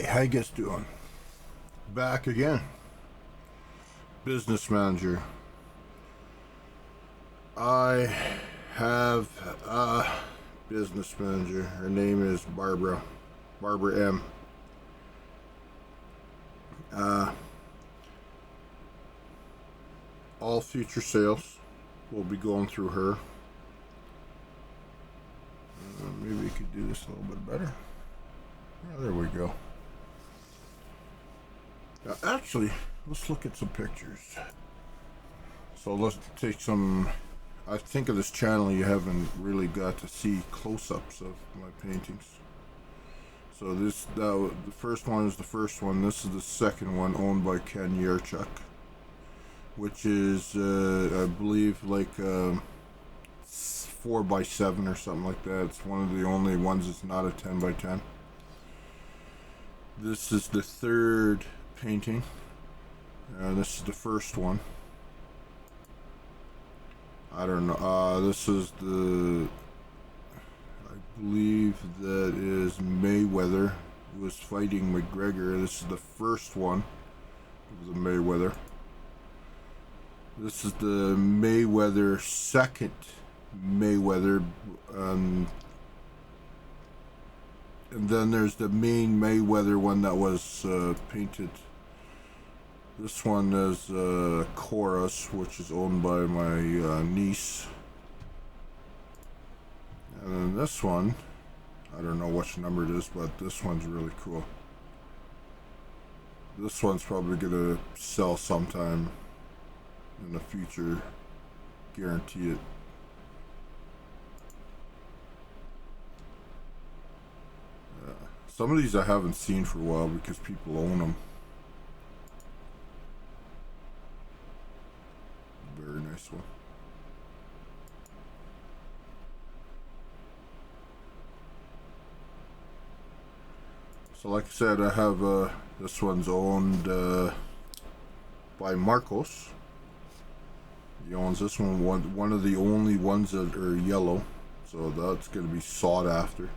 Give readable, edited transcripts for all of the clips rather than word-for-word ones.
Hey, how you guys doing? Back again. Business manager. I have a business manager. Her name is Barbara M. All future sales will be going through her. Maybe we could do this a little bit better. Oh, there we go. Now, actually, let's look at some pictures. So let's take some. I think of this channel, you haven't really got to see close-ups of my paintings. So the first one is the first one. This is the second one, owned by Ken Yerchuk, which is I believe like 4x7 or something like that. It's one of the only ones that's not a 10x10. This is the third painting. This is the first one. I don't know. This is I believe that is Mayweather was fighting McGregor. This is the first one of the Mayweather. This is the Mayweather second Mayweather, and then there's the main Mayweather one that was painted. This one is Chorus, which is owned by my niece. And then this one, I don't know which number it is, but this one's really cool. This one's probably gonna sell sometime in the future, guarantee it. Some of these I haven't seen for a while because people own them. Very nice one. So like I said, I have this one's owned by Marcos. He owns this one of the only ones that are yellow, so that's going to be sought after.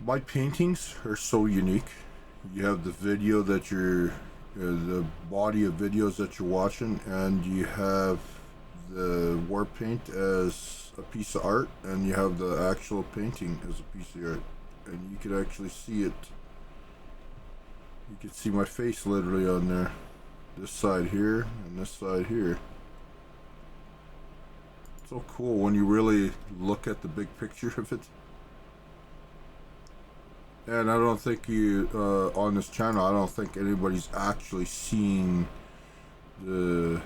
My paintings are so unique. You have the video that the body of videos that you're watching, and you have the war paint as a piece of art, and you have the actual painting as a piece of art, and you can actually see it. You can see my face literally on there, this side here and this side here. It's so cool when you really look at the big picture of it. And I don't think on this channel, I don't think anybody's actually seen the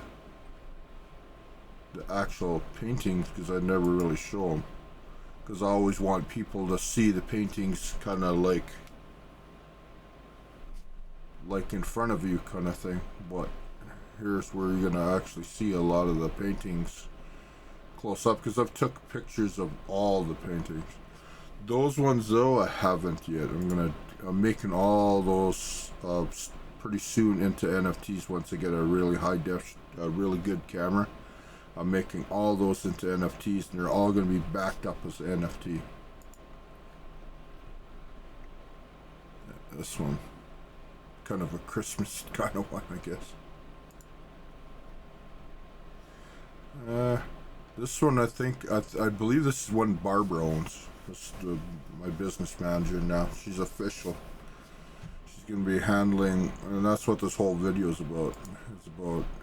actual paintings, because I never really show them. Because I always want people to see the paintings kind of like in front of you kind of thing. But here's where you're going to actually see a lot of the paintings close up, because I've took pictures of all the paintings. Those ones though, I haven't yet. I'm making all those pretty soon into NFTs once I get a really high def, a really good camera. I'm making all those into NFTs, and they're all going to be backed up as NFT. This one, kind of a Christmas kind of one, I guess. This one, I believe this is one Barbara owns. This is my business manager now. She's official. She's going to be handling, and that's what this whole video is about.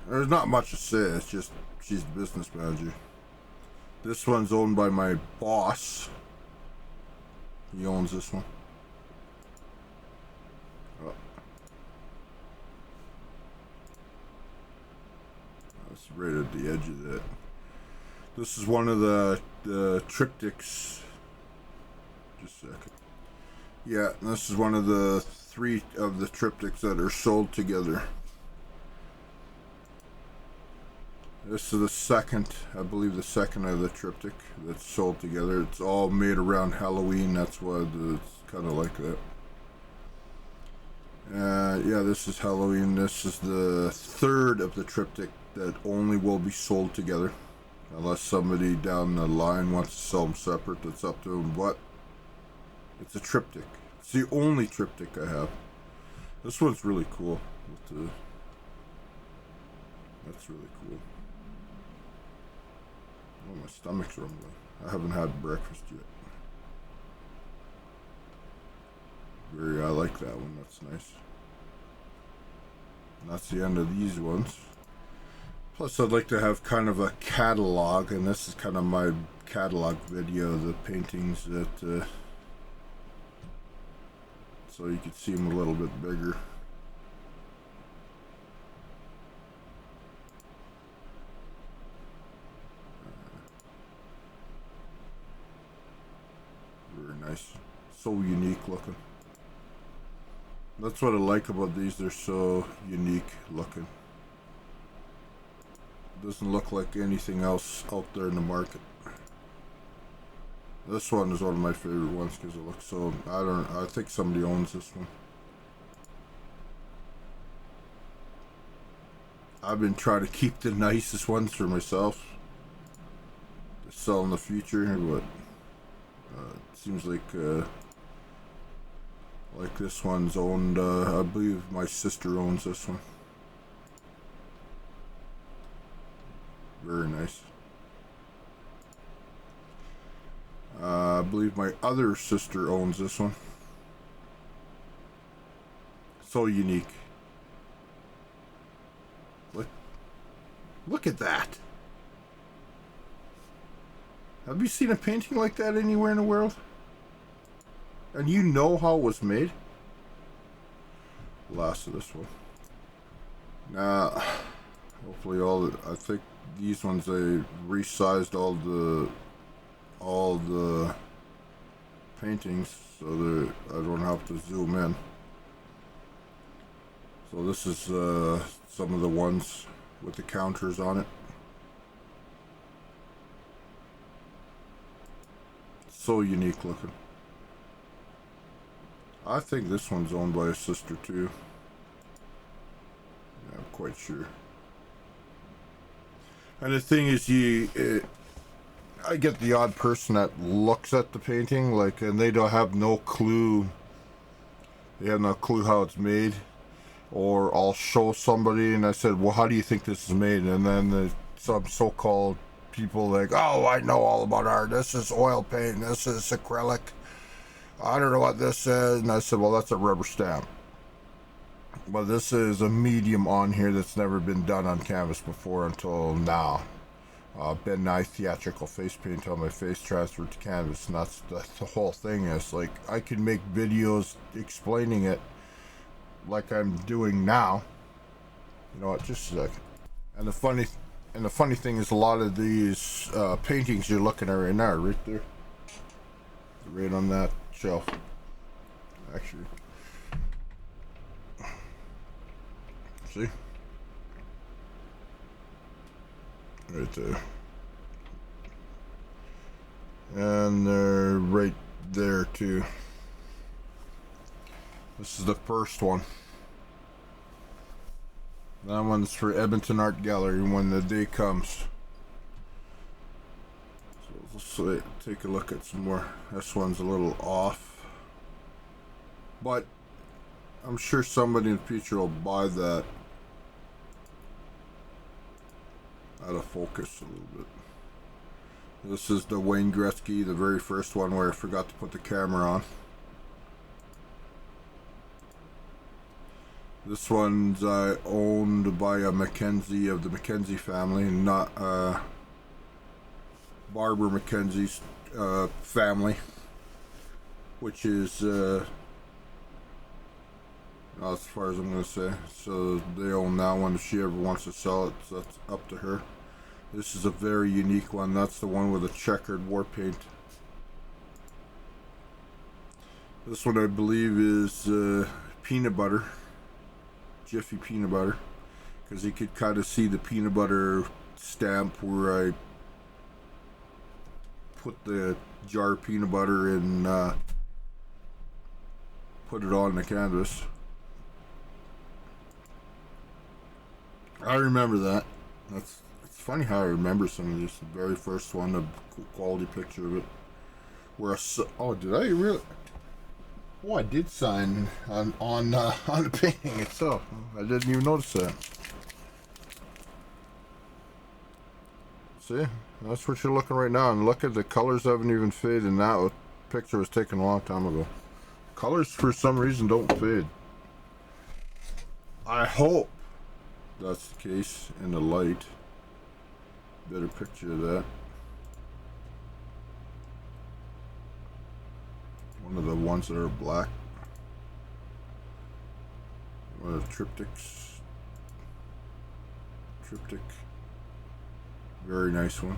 There's not much to say, it's just she's the business manager. This one's owned by my boss. He owns this one. Oh. That's right at the edge of that. This is one of the triptychs. Just a second. Yeah, this is one of the 3 of the triptychs that are sold together. This is the second, I believe the second of the triptych that's sold together. It's all made around Halloween, that's why it's kind of like that. Yeah, this is Halloween. This is the third of the triptych that only will be sold together. Unless somebody down the line wants to sell them separate, that's up to them. But It's a triptych. It's the only triptych I have. This one's really cool. That's really cool. Oh, my stomach's rumbling. I haven't had breakfast yet. I like that one. That's nice. And that's the end of these ones. Plus, I'd like to have kind of a catalog, and this is kind of my catalog video, the paintings that, so you could see them a little bit bigger. Very nice. So unique looking. That's what I like about these, they're so unique looking. Doesn't look like anything else out there in the market. This one is one of my favorite ones because it looks so, I think somebody owns this one. I've been trying to keep the nicest ones for myself to sell in the future, but it seems like this one's owned, I believe my sister owns this one. Very nice. I believe my other sister owns this one. So unique. Look at that. Have you seen a painting like that anywhere in the world? And you know how it was made? Last of this one. Now, hopefully I think these ones, they resized all the paintings so that I don't have to zoom in. So this is some of the ones with the counters on it. So unique looking. I think this one's owned by a sister too. Yeah, I'm quite sure. And the thing is, I get the odd person that looks at the painting, like, and they don't have no clue. They have no clue how it's made. Or I'll show somebody and I said, well, how do you think this is made? And then some so-called people like, oh, I know all about art. This is oil paint. This is acrylic. I don't know what this is. And I said, well, that's a rubber stamp. But this is a medium on here that's never been done on canvas before until now. Ben Nye theatrical face paint on my face transferred to canvas, and that's the whole thing. Is like I can make videos explaining it like I'm doing now. You know what? Just a second. And the funny thing is, a lot of these paintings you're looking at right now, right there, right on that shelf. Actually, see. Right there. And they're right there too. This is the first one. That one's for Edmonton Art Gallery when the day comes. So let's take a look at some more. This one's a little off. But I'm sure somebody in the future will buy that out of focus a little bit. This is the Wayne Gretzky, the very first one where I forgot to put the camera on. This one's owned by a Mackenzie of the Mackenzie family, not Barbara Mackenzie's family, which is as far as I'm going to say. So they own that one. If she ever wants to sell it, so that's up to her. This is a very unique one. That's the one with the checkered war paint. This one I believe is peanut butter. Jiffy peanut butter. Because you could kind of see the peanut butter stamp where I put the jar of peanut butter and put it on the canvas. I remember that. It's funny how I remember some of these. The very first one, a quality picture of it. Where oh, did I really? Oh, I did sign on the painting itself. I didn't even notice that. See, that's what you're looking right now, and look at the colors haven't even faded. And that picture was taken a long time ago. Colors for some reason don't fade. I hope that's the case in the light. Better picture of that. One of the ones that are black. One of the triptychs. Triptych. Very nice one.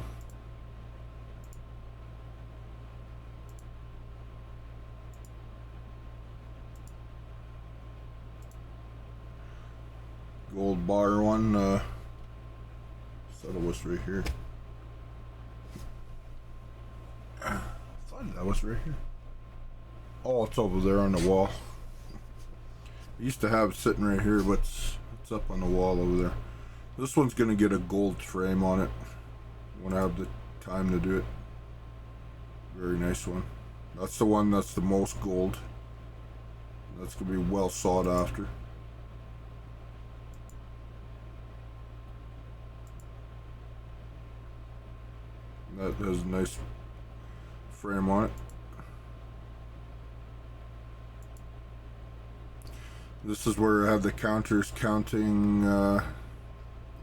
Gold bar one. Thought it was right here. Thought that was right here. Oh, it's over there on the wall. I used to have it sitting right here, but it's up on the wall over there. This one's gonna get a gold frame on it when I have the time to do it. Very nice one. That's the one that's the most gold. That's gonna be well sought after. That has a nice frame on it. This is where I have the counters counting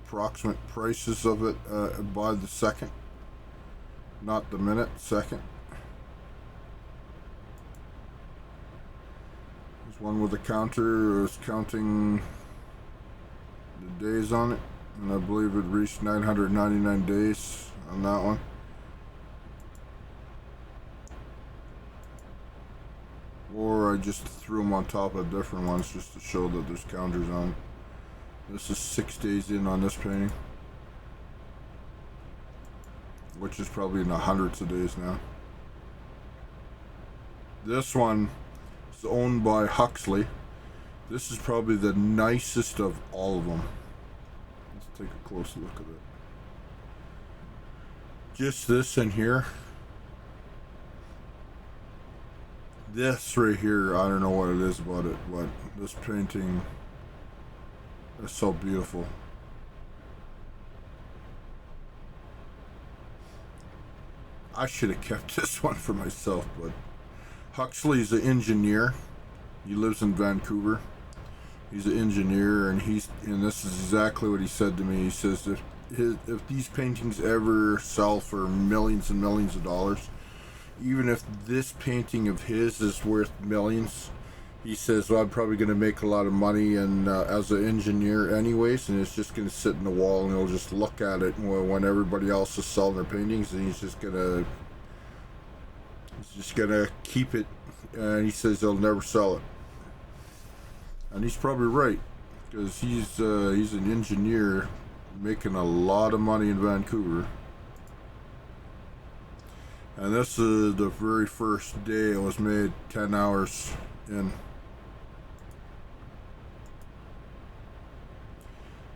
approximate prices of it by the second, not the minute, second. There's one with the counter is counting the days on it, and I believe it reached 999 days on that one. Or I just threw them on top of different ones just to show that there's counters on. This is 6 days in on this painting, which is probably in the hundreds of days now. This one is owned by Huxley. This is probably the nicest of all of them. Let's take a closer look at it. Just this in here. This right here, I don't know what it is about it, but this painting is so beautiful. I should have kept this one for myself, but Huxley's an engineer. He lives in Vancouver. He's an engineer, and this is exactly what he said to me. He says if these paintings ever sell for millions and millions of dollars, even if this painting of his is worth millions, he says, well, I'm probably going to make a lot of money and as an engineer anyways, and it's just going to sit in the wall, and he'll just look at it when everybody else is selling their paintings, and he's just going to keep it, and he says he'll never sell it. And he's probably right, because he's an engineer making a lot of money in Vancouver. And this is the very first day it was made, 10 hours in.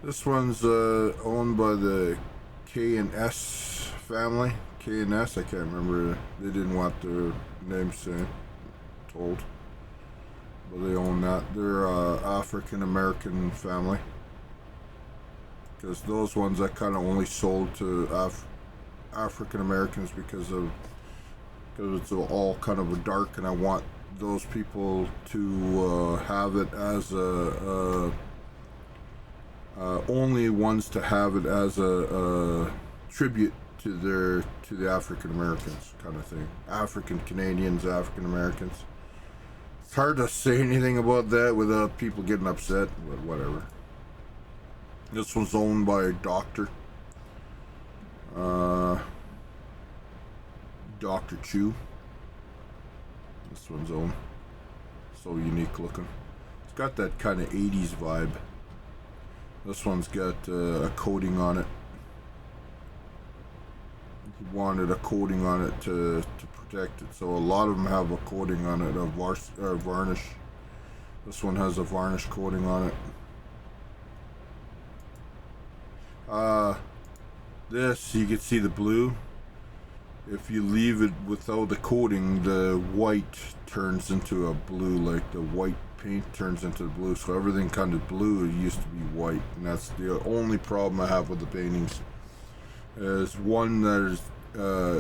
This one's owned by the K&S family. K&S, I can't remember. They didn't want their name told. But they own that. They're African American family. Because those ones I kind of only sold to African Americans because it's all kind of a dark, and I want those people to have it as only ones to have it as a tribute to the African Americans kind of thing. African Canadians, African Americans. It's hard to say anything about that without people getting upset, but whatever. This one's owned by a doctor. Dr. Chu. This one's own. So unique looking. It's got that kind of 80s vibe. This one's got a coating on it. He wanted a coating on it to protect it. So a lot of them have a coating on it, a varnish. This one has a varnish coating on it. This, you can see the blue. if you leave it without the coating, the white turns into a blue, like the white paint turns into blue, so everything kind of blue used to be white, and that's the only problem I have with the paintings. Is one that is,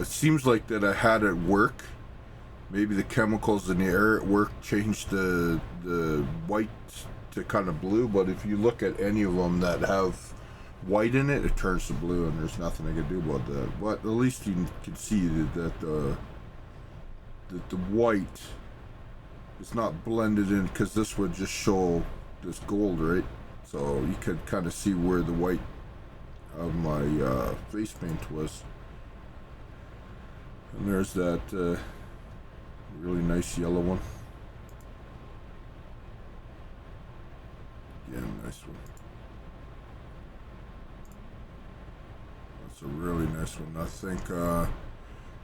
it seems like that I had it work. Maybe the chemicals in the air at work changed the white to kind of blue, but if you look at any of them that have white in it, it turns to blue, and there's nothing I can do about that. But at least you can see that the white is not blended in, because this would just show this gold, right? So you could kind of see where the white of my face paint was. And there's that really nice yellow one. Yeah, nice one. That's a really nice one. I think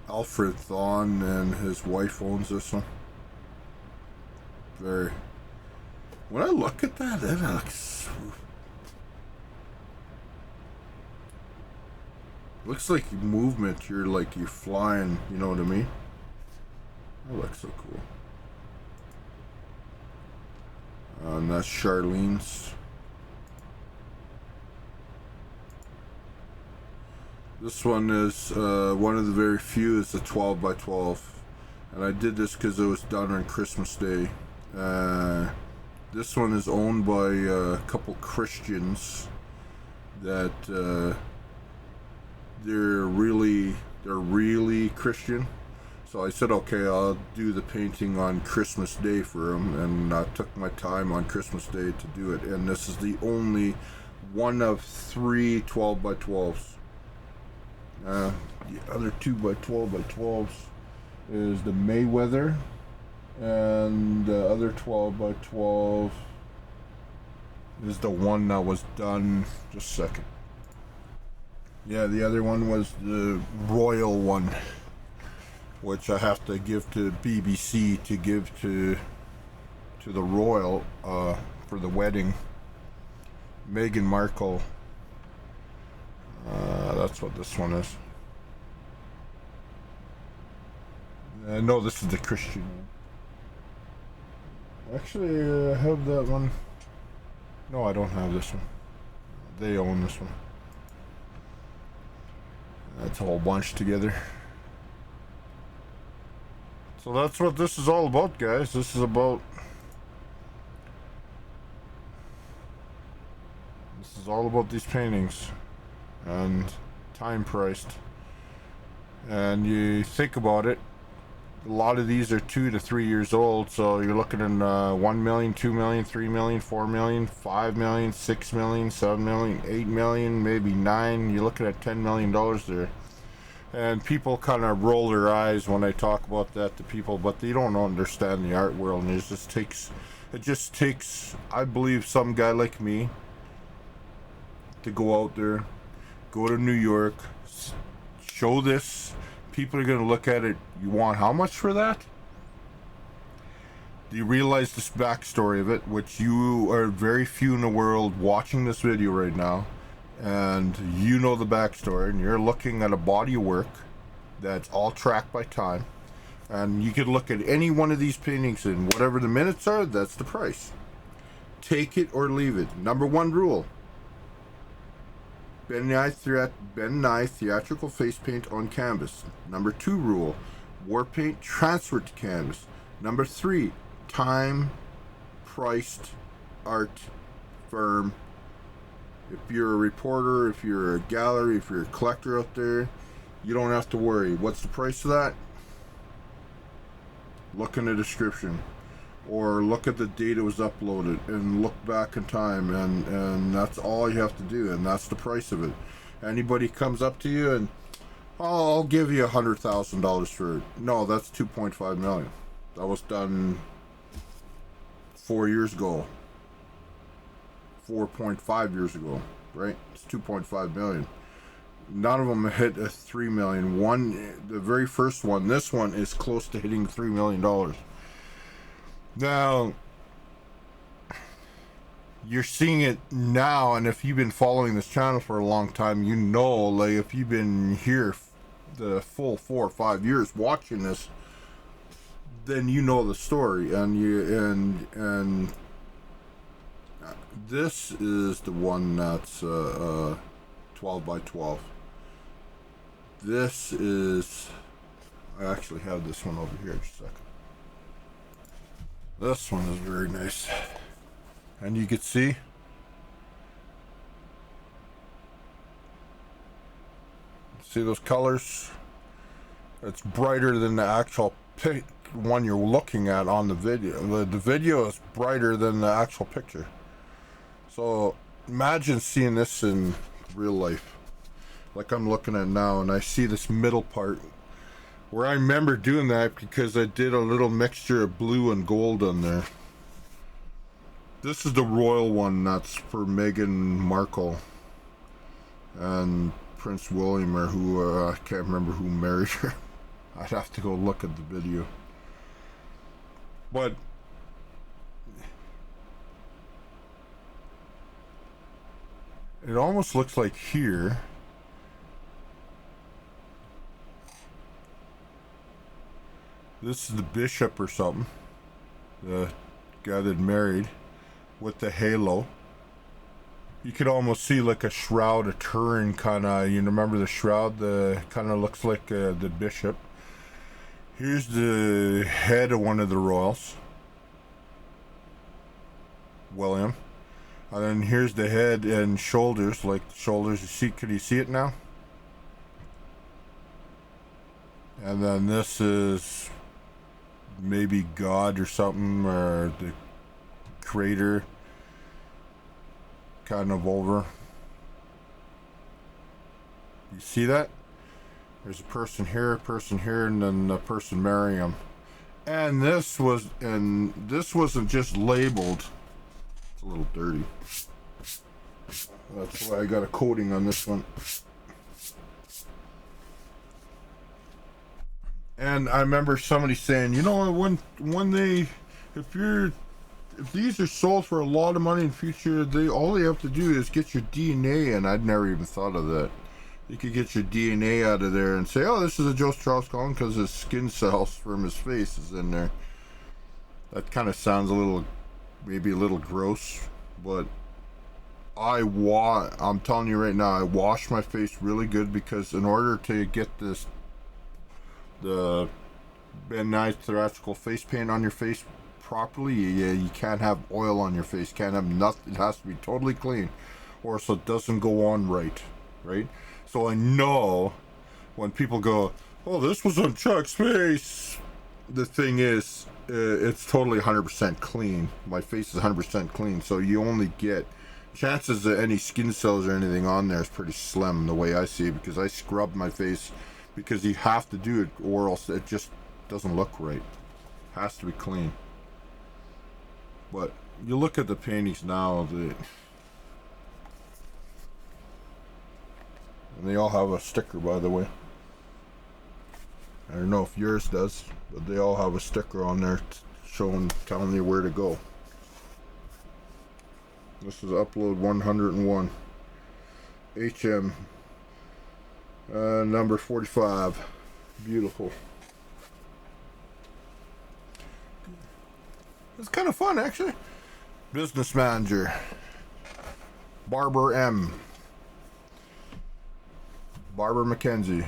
Alfred Thon and his wife owns this one. Very. When I look at that, it looks like movement. You're flying. You know what I mean? That looks so cool. And that's Charlene's. This one is one of the very few. It's a 12 by 12, and I did this because it was done on Christmas Day. This one is owned by a couple Christians that they're really Christian. So I said, okay, I'll do the painting on Christmas Day for them, and I took my time on Christmas Day to do it. And this is the only one of 3 12 by 12s. The other 2 by 12 by 12s is the Mayweather, and the other 12 by 12 is the one that was done. Just a second. Yeah, the other one was the royal one, which I have to give to BBC to give to the royal for the wedding. Meghan Markle. That's what this one is. No, this is the Christian one. Actually, I have that one. No, I don't have this one. They own this one. That's a whole bunch together. So that's what this is all about, guys. This is all about these paintings and time priced. And you think about it, a lot of these are 2 to 3 years old, so you're looking at 1 million, 2 million, 3 million, 4 million, 5 million, 6 million, 7 million, 8 million, maybe 9. You're looking at $10 million there. And people kind of roll their eyes when I talk about that to people, but they don't understand the art world. And it just takes, I believe, some guy like me to go out there, go to New York, show this. People are going to look at it. You want how much for that? Do you realize this backstory of it, which you are very few in the world watching this video right now, and you know the backstory, and you're looking at a body of work that's all tracked by time, and you could look at any one of these paintings, and whatever the minutes are, that's the price. Take it or leave it. Number 1 rule: Ben Nye theatrical face paint on canvas. Number 2 rule: war paint transferred to canvas. Number 3: time priced art firm. If you're a reporter, if you're a gallery, if you're a collector out there, you don't have to worry. What's the price of that? Look in the description, or look at the date it was uploaded, and look back in time, and that's all you have to do, and that's the price of it. Anybody comes up to you and, oh, I'll give you $100,000 for it. No, that's 2.5 million. That was done 4 years ago. 4.5 years ago, right? It's 2.5 million. None of them hit a 3 million. The very first one, this one is close to hitting $3 million. Now, you're seeing it now, and if you've been following this channel for a long time, you know, like, if you've been here the full 4 or 5 years watching this, then you know the story. And this is the one that's 12 by 12. This is, I actually have this one over here. Just a second. This one is very nice, and you can see those colors. It's brighter than the actual one you're looking at on the video. The video is brighter than the actual picture. So imagine seeing this in real life, like I'm looking at now, and I see this middle part where I remember doing that because I did a little mixture of blue and gold on there. This is the royal one that's for Meghan Markle and Prince William, or who, I can't remember who married her. I'd have to go look at the video. But it almost looks like here, this is the bishop or something, the guy that married, with the halo. You could almost see like a shroud of Turin, kind of. You remember the shroud? The kind of looks like the bishop. Here's the head of one of the royals, William, and then here's the head and shoulders, like the shoulders. You see? Could you see it now? And then this is maybe God or something, or the creator, kind of over. You see that? There's a person here, and then a person marrying him. And this wasn't just labeled. It's a little dirty. That's why I got a coating on this one. And I remember somebody saying, you know, if these are sold for a lot of money in the future, all they have to do is get your DNA, and I'd never even thought of that. You could get your DNA out of there and say, oh, this is a Charles Colin, because his skin cells from his face is in there. That kind of sounds maybe a little gross, but I'm telling you right now, I wash my face really good, because in order to get the theatrical face paint on your face properly, you can't have oil on your face, can't have nothing. It has to be totally clean, or so it doesn't go on right. So I know when people go, oh, this was on Chuck's face, the thing is, it's totally 100% clean. My face is 100% clean, so you only get chances of any skin cells or anything on there is pretty slim, the way I see it, because I scrub my face, because you have to do it, or else it just doesn't look right. It has to be clean. But you look at the paintings now, and they all have a sticker, by the way. I don't know if yours does, but they all have a sticker on there telling you where to go. This is upload 101. HM. Number 45. Beautiful. It's kind of fun, actually. Business manager. Barbara M. Barbara McKenzie.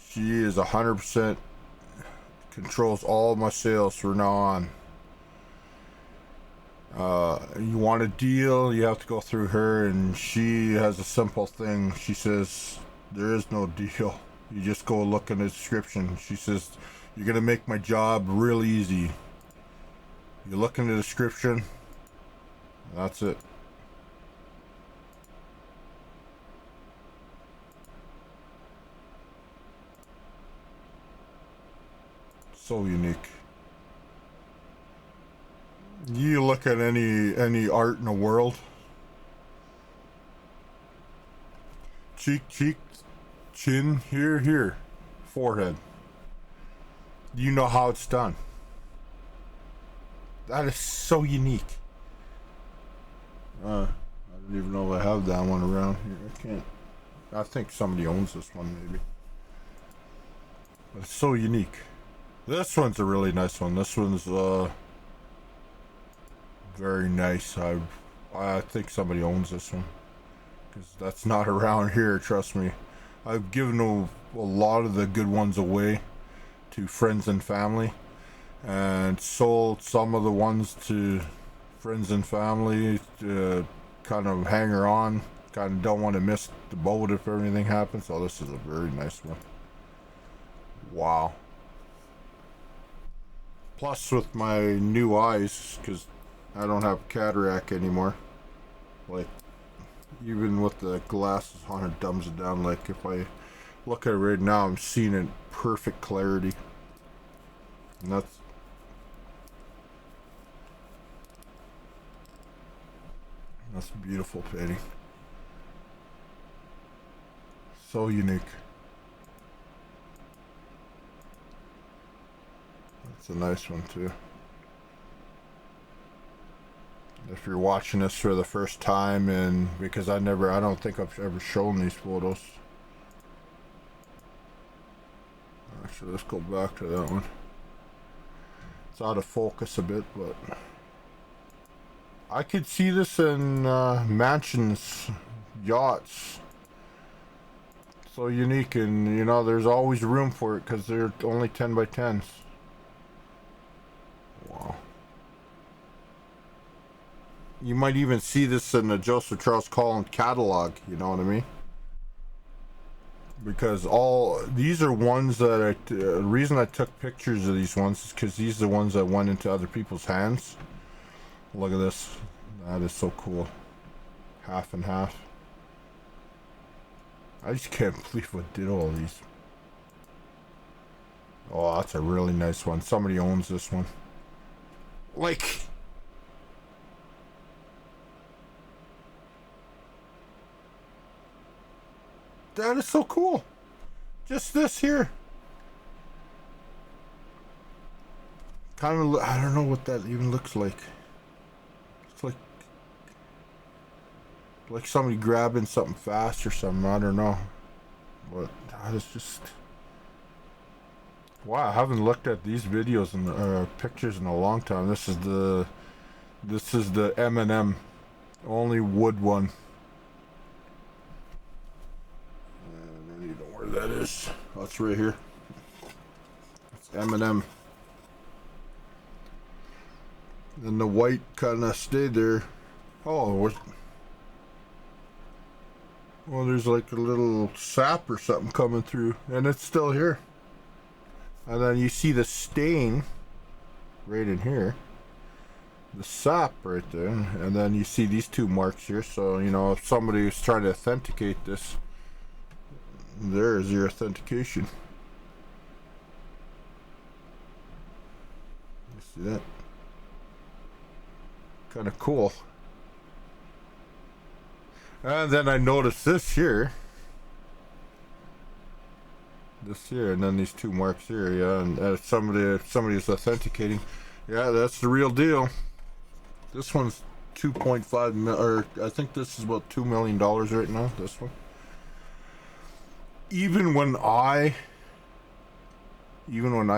She is 100% controls all my sales from now on. You want a deal, you have to go through her, and she has a simple thing. She says, there is no deal. You just go look in the description. She says, you're going to make my job real easy. You look in the description, that's it. So unique. You look at any art in the world, cheek, chin, here, forehead. You know how it's done. That is so unique. I don't even know if I have that one around here. I think somebody owns this one, maybe. But it's so unique. This one's a really nice one. This one's very nice. I think somebody owns this one, because that's not around here, trust me. I've given a lot of the good ones away to friends and family, and sold some of the ones to friends and family to kind of hanger on. Kind of don't want to miss the boat if anything happens. So this is a very nice one. Wow. Plus, with my new eyes, because I don't have cataract anymore, like, even with the glasses on, it dumbs it down. Like, if I look at it right now, I'm seeing it in perfect clarity. And that's a beautiful painting. So unique. That's a nice one too. If you're watching this for the first time, and because I don't think I've ever shown these photos. Actually, let's go back to that one. It's out of focus a bit, but I could see this in mansions, yachts. So unique, and you know, there's always room for it because they're only 10 by 10s. Wow. You might even see this in the Joseph Charles Colin catalog, you know what I mean? Because these are ones that the reason I took pictures of these ones is because these are the ones that went into other people's hands. Look at this. That is so cool. Half and half. I just can't believe what did all these. Oh, that's a really nice one. Somebody owns this one. Like, that is so cool. Just this here. Kind of, I don't know what that even looks like. It's like somebody grabbing something fast or something. I don't know. But that is just... Wow, I haven't looked at these videos and pictures in a long time. This is the M&M, only wood one. I don't even know where that is. Oh, it's right here. It's M&M. And the white kind of stayed there. Oh, well, there's like a little sap or something coming through, and it's still here. And then you see the stain right in here, the sap right there, and then you see these two marks here. So, you know, if somebody is trying to authenticate this, there's your authentication. You see that? Kind of cool. And then I noticed this here. This here, and then these two marks here, yeah, and if somebody's authenticating, yeah, that's the real deal. This one's 2.5 mil, or I think this is about $2 million right now, this one. Even when I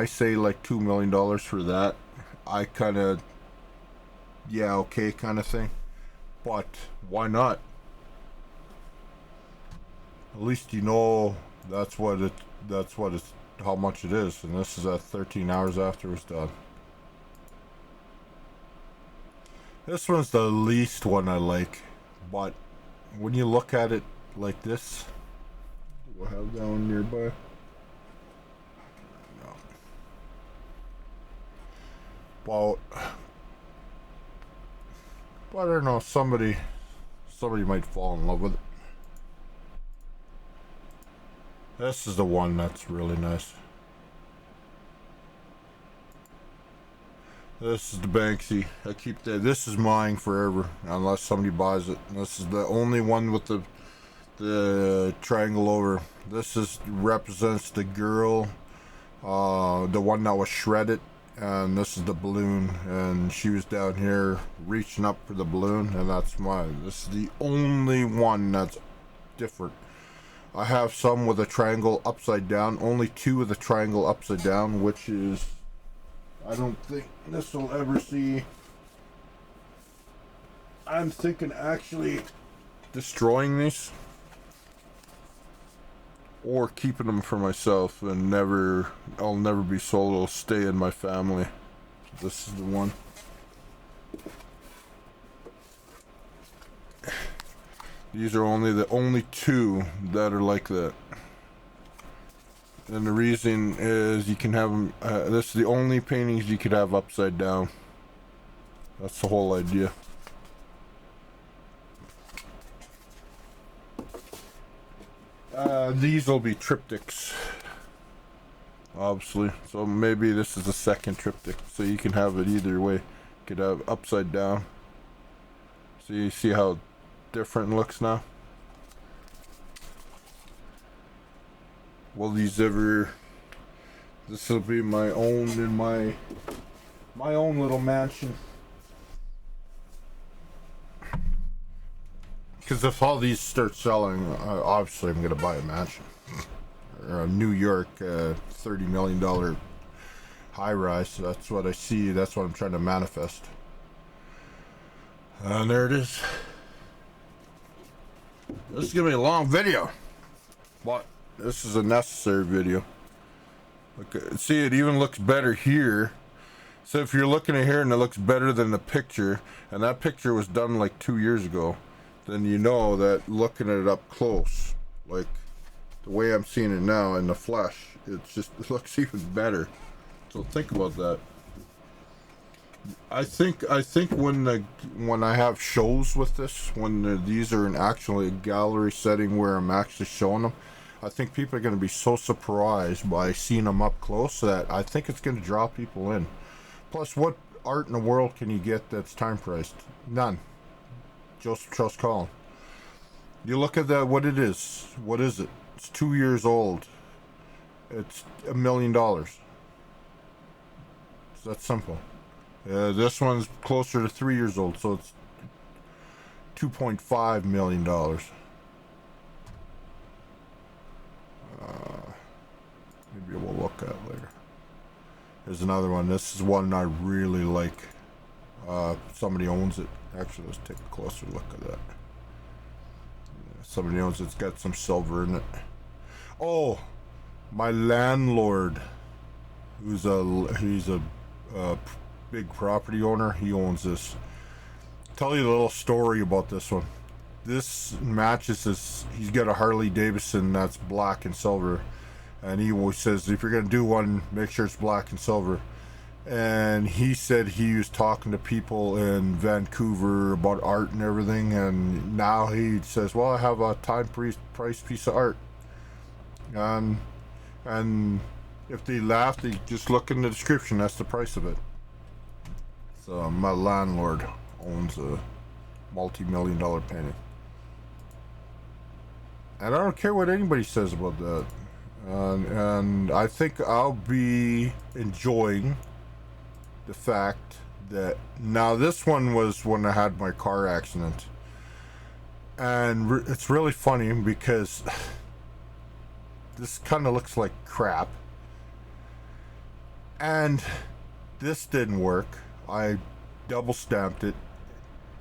say like $2 million for that, I kind of, yeah, okay, kind of thing. But why not? At least you know that's how much it is, and this is at 13 hours after it's done. This one's the least one I like, but when you look at it like this, we'll have that one nearby. No. Well, I don't know, somebody might fall in love with it. This is the one that's really nice. This is the Banksy. I keep that. This is mine forever, unless somebody buys it. This is the only one with the triangle over. This represents the girl, the one that was shredded, and this is the balloon, and she was down here reaching up for the balloon, and that's mine. This is the only one that's different. I have some with a triangle upside down. Only 2 with a triangle upside down, which is... I don't think this will ever see... I'm thinking actually destroying these. Or keeping them for myself and I'll never be sold. It'll stay in my family. This is the one. These are the only 2 that are like that. And the reason is you can have them, this is the only paintings you could have upside down. That's the whole idea. These will be triptychs, obviously. So maybe this is the second triptych. So you can have it either way. You could have upside down. So you see how different it looks now. Will these ever... This will be my own in my own little mansion. Because if all these start selling, obviously I'm going to buy a mansion. Or a New York $30 million high-rise. That's what I see. That's what I'm trying to manifest. And there it is. This is going to be a long video. But this is a necessary video. Okay, see, it even looks better here. So if you're looking at here and it looks better than the picture, and that picture was done like 2 years ago, then you know that looking at it up close, like the way I'm seeing it now in the flesh, it looks even better. So think about that. I think when I have shows with this, when these are in actually a gallery setting where I'm actually showing them, I think people are going to be so surprised by seeing them up close that I think it's going to draw people in. Plus, what art in the world can you get that's time priced? None. Charles Colin. You look at that, what it is. What is it? It's 2 years old. It's $1 million. So that's simple. This one's closer to 3 years old, so it's $2.5 million. Maybe we'll look at it later. There's another one. This is one I really like. Somebody owns it. Actually, let's take a closer look at that. Somebody owns it. It's got some silver in it. Oh, my landlord, he's a big property owner. He owns this. Tell you a little story about this one. This matches his. He's got a Harley Davidson that's black and silver, and he always says if you're gonna do one, make sure it's black and silver. And he said he was talking to people in Vancouver about art and everything, and now he says, well, I have a time price piece of art. And if they laugh, they just look in the description, that's the price of it. So my landlord owns a multi-million-dollar painting. And I don't care what anybody says about that. And I think I'll be enjoying the fact that now this one was when I had my car accident, and it's really funny because this kind of looks like crap, and this didn't work. I double stamped it,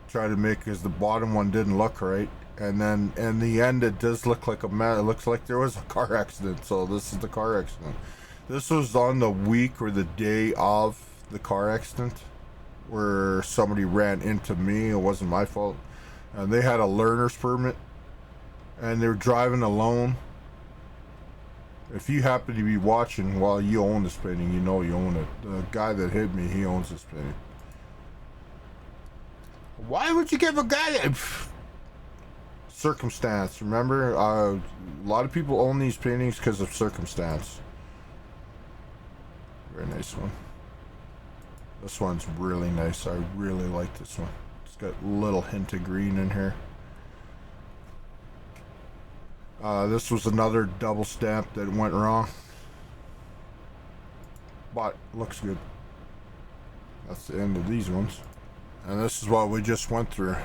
tried to make, because the bottom one didn't look right, and then in the end it does look like a man. It looks like there was a car accident. So this is the car accident. This was on the week or the day of the car accident where somebody ran into me. It wasn't my fault, and they had a learner's permit and they were driving alone. If you happen to be watching while you own this painting, you know you own it. The guy that hit me, he owns this painting. Why would you give a guy that circumstance? Remember, a lot of people own these paintings because of circumstance. Very nice one. This one's really nice. I really like this one. It's got a little hint of green in here. This was another double stamp that went wrong, but looks good. That's the end of these ones. And this is what we just went through.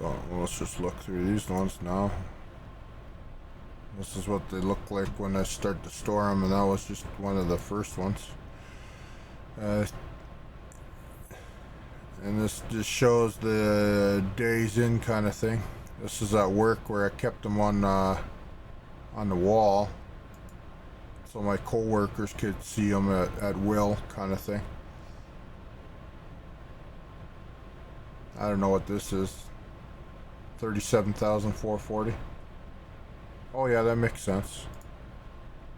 So let's just look through these ones now. This is what they look like when I start to store them, and that was just one of the first ones. And this just shows the days in kind of thing. This is at work where I kept them on the wall, so my co-workers could see them at will kind of thing. I don't know what this is. 37,440. Oh yeah, that makes sense.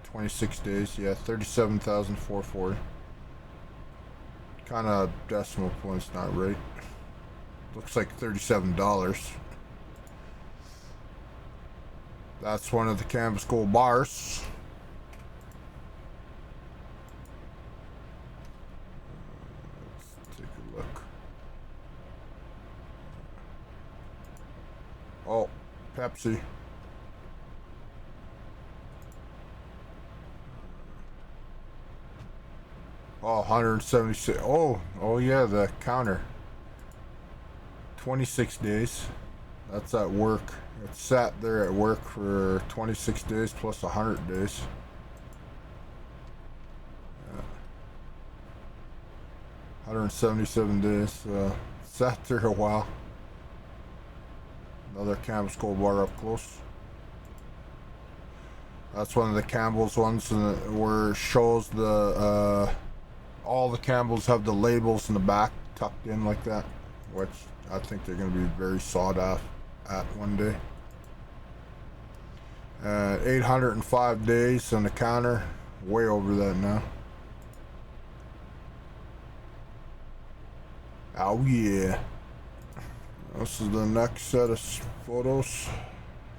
26 days, yeah, 37,440. Kind of decimal points not right. Looks like $37. That's one of the canvas gold bars. Let's take a look. Oh, Pepsi. Oh, 176. Oh yeah, the counter. 26 days. That's at work. It sat there at work for 26 days plus 100 days. Yeah. 177 days. Sat there a while. Another canvas gold bar up close. That's one of the Campbell's ones, where it shows the all the Campbells have the labels in the back tucked in like that, which I think they're going to be very sought after at one day. 805 days on the counter, way over that now. Oh yeah. This is the next set of photos.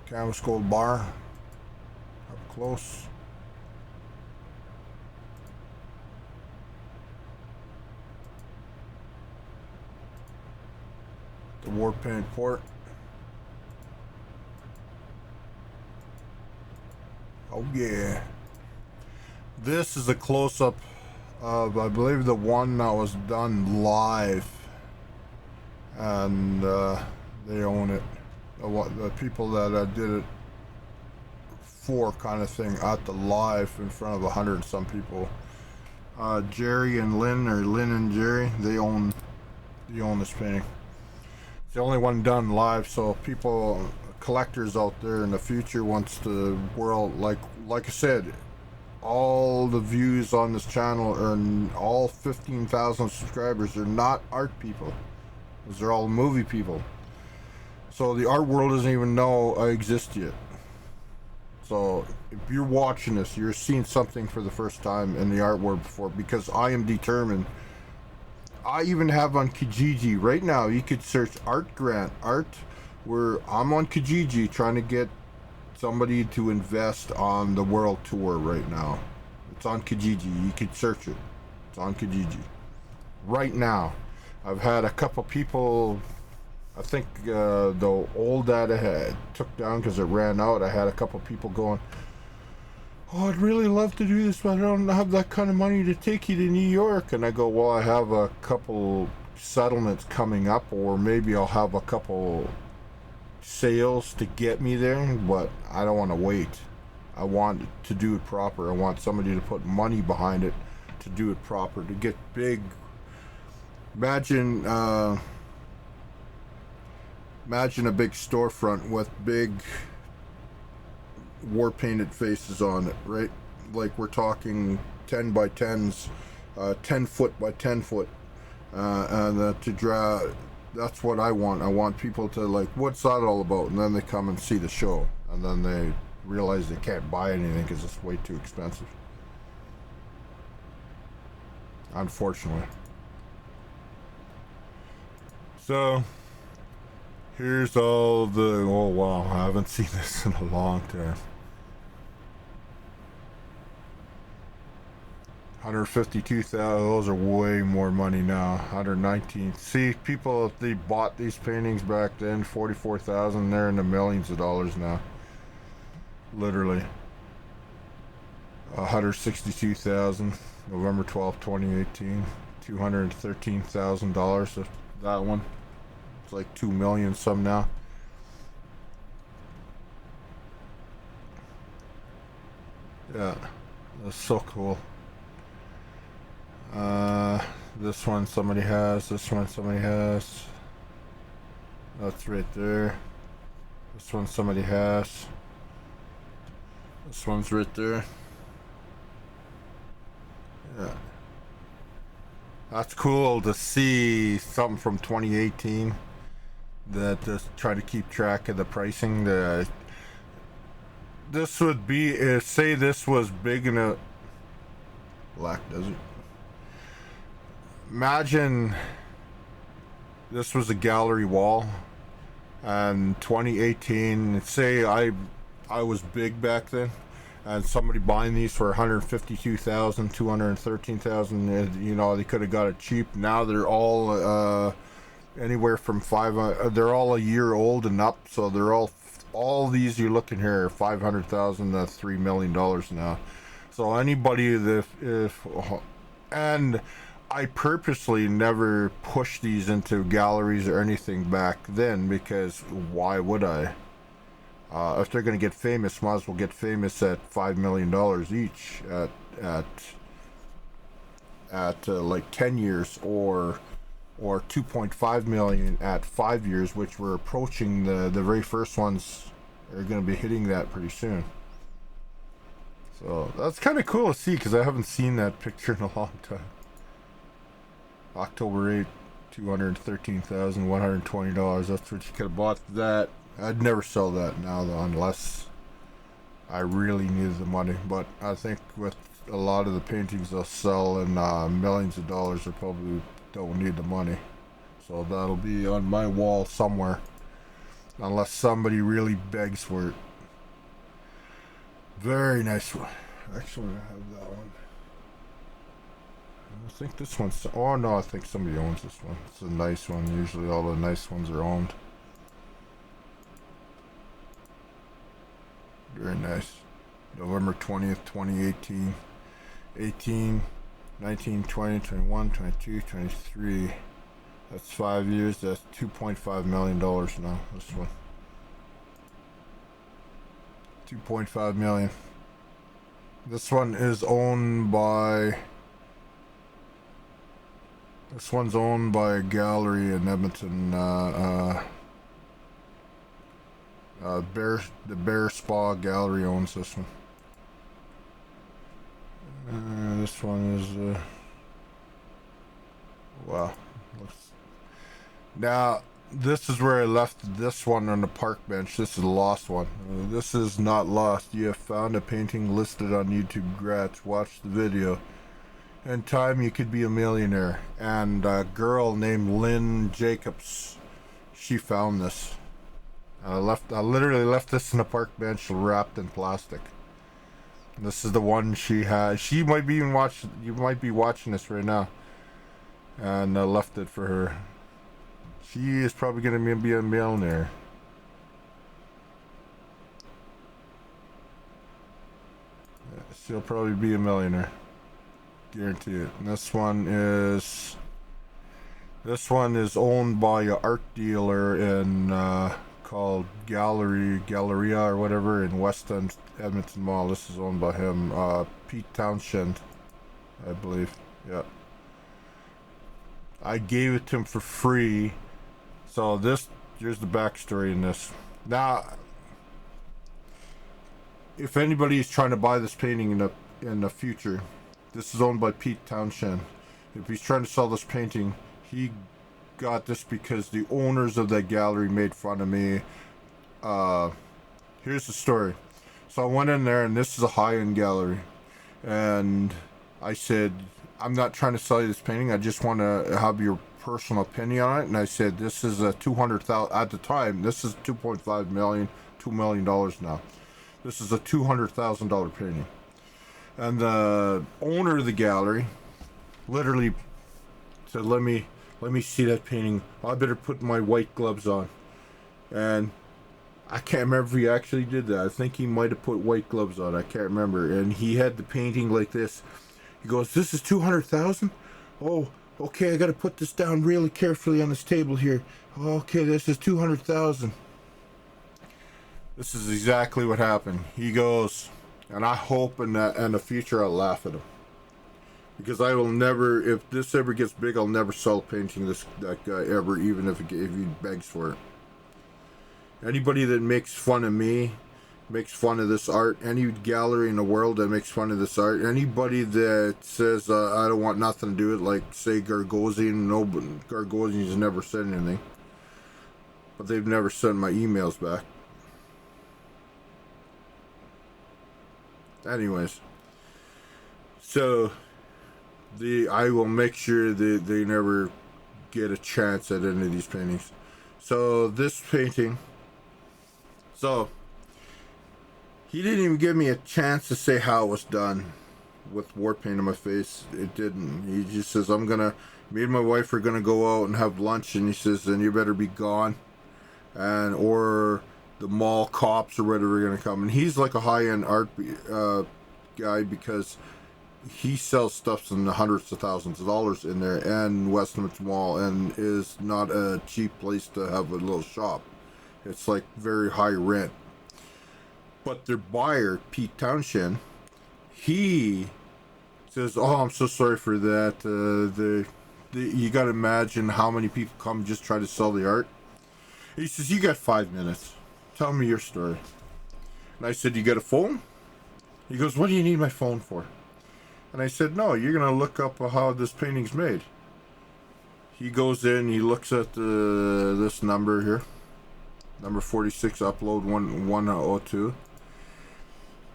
Canvas gold bar, up close. The war paint port. Oh yeah. This is a close-up of, I believe, the one that was done live, and they own it. The people that did it for, kind of thing, at the live in front of 100 and some people. Jerry and Lynn, or Lynn and Jerry, they own this painting. It's the only one done live, so people, collectors out there in the future, wants the world, like I said, all the views on this channel, and all 15,000 subscribers, are not art people. Those are all movie people. So the art world doesn't even know I exist yet. So if you're watching this, you're seeing something for the first time in the art world before, because I am determined. I even have on Kijiji right now, you could search art grant, where I'm on Kijiji trying to get somebody to invest on the world tour right now. It's on Kijiji, you could search it. It's on Kijiji right now. I've had a couple people, I think the old that I had took down because it ran out. I had a couple people going, oh, I'd really love to do this, but I don't have that kind of money to take you to New York. And I go, well, I have a couple settlements coming up, or maybe I'll have a couple sales to get me there, but I don't want to wait. I want to do it proper. I want somebody to put money behind it to do it proper, to get big. Imagine a big storefront with big war painted faces on it, right? Like we're talking 10 by 10s, 10 foot by 10 foot, and to draw. That's what I want. I want people to like, what's that all about? And then they come and see the show, and then they realize they can't buy anything because it's way too expensive. Unfortunately. So here's all the, oh wow, I haven't seen this in a long time. 152,000, those are way more money now. 119. See, people, if they bought these paintings back then, 44,000, they're in the millions of dollars now. Literally. 162,000, November 12th, 2018. $213,000 of that one. It's like 2 million some now. Yeah, that's so cool. This one somebody has. This one somebody has. That's right there. This one somebody has. This one's right there. Yeah. That's cool to see something from 2018 that just try to keep track of the pricing. This would be if, say, this was big in a Black Desert. Imagine this was a gallery wall, and 2018. Say I was big back then, and somebody buying these for 152,000, 213,000. You know, they could have got it cheap. Now they're all anywhere from they're all a year old and up, so they're all these you're looking here are 500,000 to $3 million now. So anybody that and I purposely never pushed these into galleries or anything back then, because why would I? If they're going to get famous, might as well get famous at $5 million each at like 10 years, or 2.5 million at 5 years, which we're approaching. The very first ones are going to be hitting that pretty soon. So that's kind of cool to see, because I haven't seen that picture in a long time. October 8th, $213,120. That's what you could have bought that. I'd never sell that now, though, unless I really needed the money. But I think with a lot of the paintings they'll sell in millions of dollars, they probably don't need the money. So that'll be on my wall somewhere, unless somebody really begs for it. Very nice one. Actually, I have that one. I think this one's... Oh, no, I think somebody owns this one. It's a nice one. Usually all the nice ones are owned. Very nice. November 20th, 2018. 18, 19, 20, 21, 22, 23. That's 5 years. That's $2.5 million now, this one. 2.5 million. This one is owned by... This one's owned by a gallery in Edmonton. The Bear Spa Gallery owns this one. This one is wow. Now this is where I left this one on the park bench. This is a lost one. This is not lost. You have found a painting listed on YouTube. Congrats. Watch the video. In time, you could be a millionaire. And a girl named Lynn Jacobs, she found this. I literally left this in a park bench wrapped in plastic. This is the one she has. She might be even watching. You might be watching this right now. And I left it for her. She is probably going to be a millionaire. She'll probably be a millionaire. Guarantee it. And this one is owned by an art dealer in called Galleria or whatever in West End Edmonton Mall. This is owned by him, Pete Townshend, I believe. Yeah. I gave it to him for free. So here's the backstory in this. Now, if anybody is trying to buy this painting in the future, this is owned by Pete Townshend. If he's trying to sell this painting, he got this because the owners of that gallery made fun of me. Here's the story. So I went in there, and this is a high-end gallery, and I said, I'm not trying to sell you this painting. I just want to have your personal opinion on it. And I said, this is a $200,000 at the time. This is $2.5 million, $2 million now. This is a $200,000 painting. And the owner of the gallery literally said, let me see that painting. I better put my white gloves on. And I can't remember if he actually did that. I think he might have put white gloves on. I can't remember. And he had the painting like this. He goes, this is 200,000? Oh, okay, I got to put this down really carefully on this table here. Okay, this is 200,000. This is exactly what happened. He goes, And I hope in the future I'll laugh at him. Because I will never, if this ever gets big, I'll never sell a painting that guy ever, even if he begs for it. Anybody that makes fun of me, makes fun of this art, any gallery in the world that makes fun of this art, anybody that says I don't want nothing to do with it, like say Gargosian, no, but Gargosian's never said anything. But they've never sent my emails back. Anyways, so I will make sure that they never get a chance at any of these paintings. So this painting, so he didn't even give me a chance to say how it was done with war paint on my face. It didn't. He just says, me and my wife are gonna go out and have lunch, and he says, then you better be gone, or the mall cops or whatever are gonna come. And he's like a high-end art guy, because he sells stuff in the hundreds of thousands of dollars in there, and Westminster Mall, and is not a cheap place to have a little shop. It's like very high rent. But their buyer, Pete Townshend, he says, "Oh, I'm so sorry for that. You got to imagine how many people come just try to sell the art." He says, "You got 5 minutes. Tell me your story." And I said, "You got a phone?" He goes, "What do you need my phone for?" And I said, "No, you're going to look up how this painting's made." He goes in, he looks at this number here, number 46, upload 102.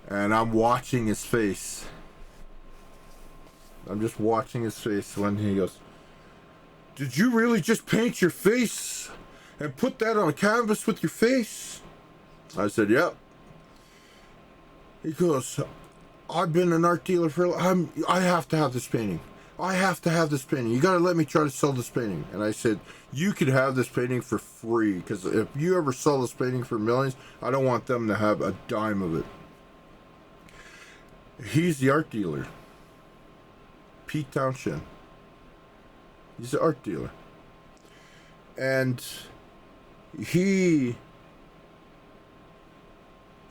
And I'm watching his face. I'm just watching his face when he goes, "Did you really just paint your face and put that on a canvas with your face?" I said, "Yep." He goes, "I've been an art dealer I have to have this painting. I have to have this painting. You got to let me try to sell this painting." And I said, "You could have this painting for free, because if you ever sell this painting for millions, I don't want them to have a dime of it." He's the art dealer. Pete Townshend. He's the art dealer. And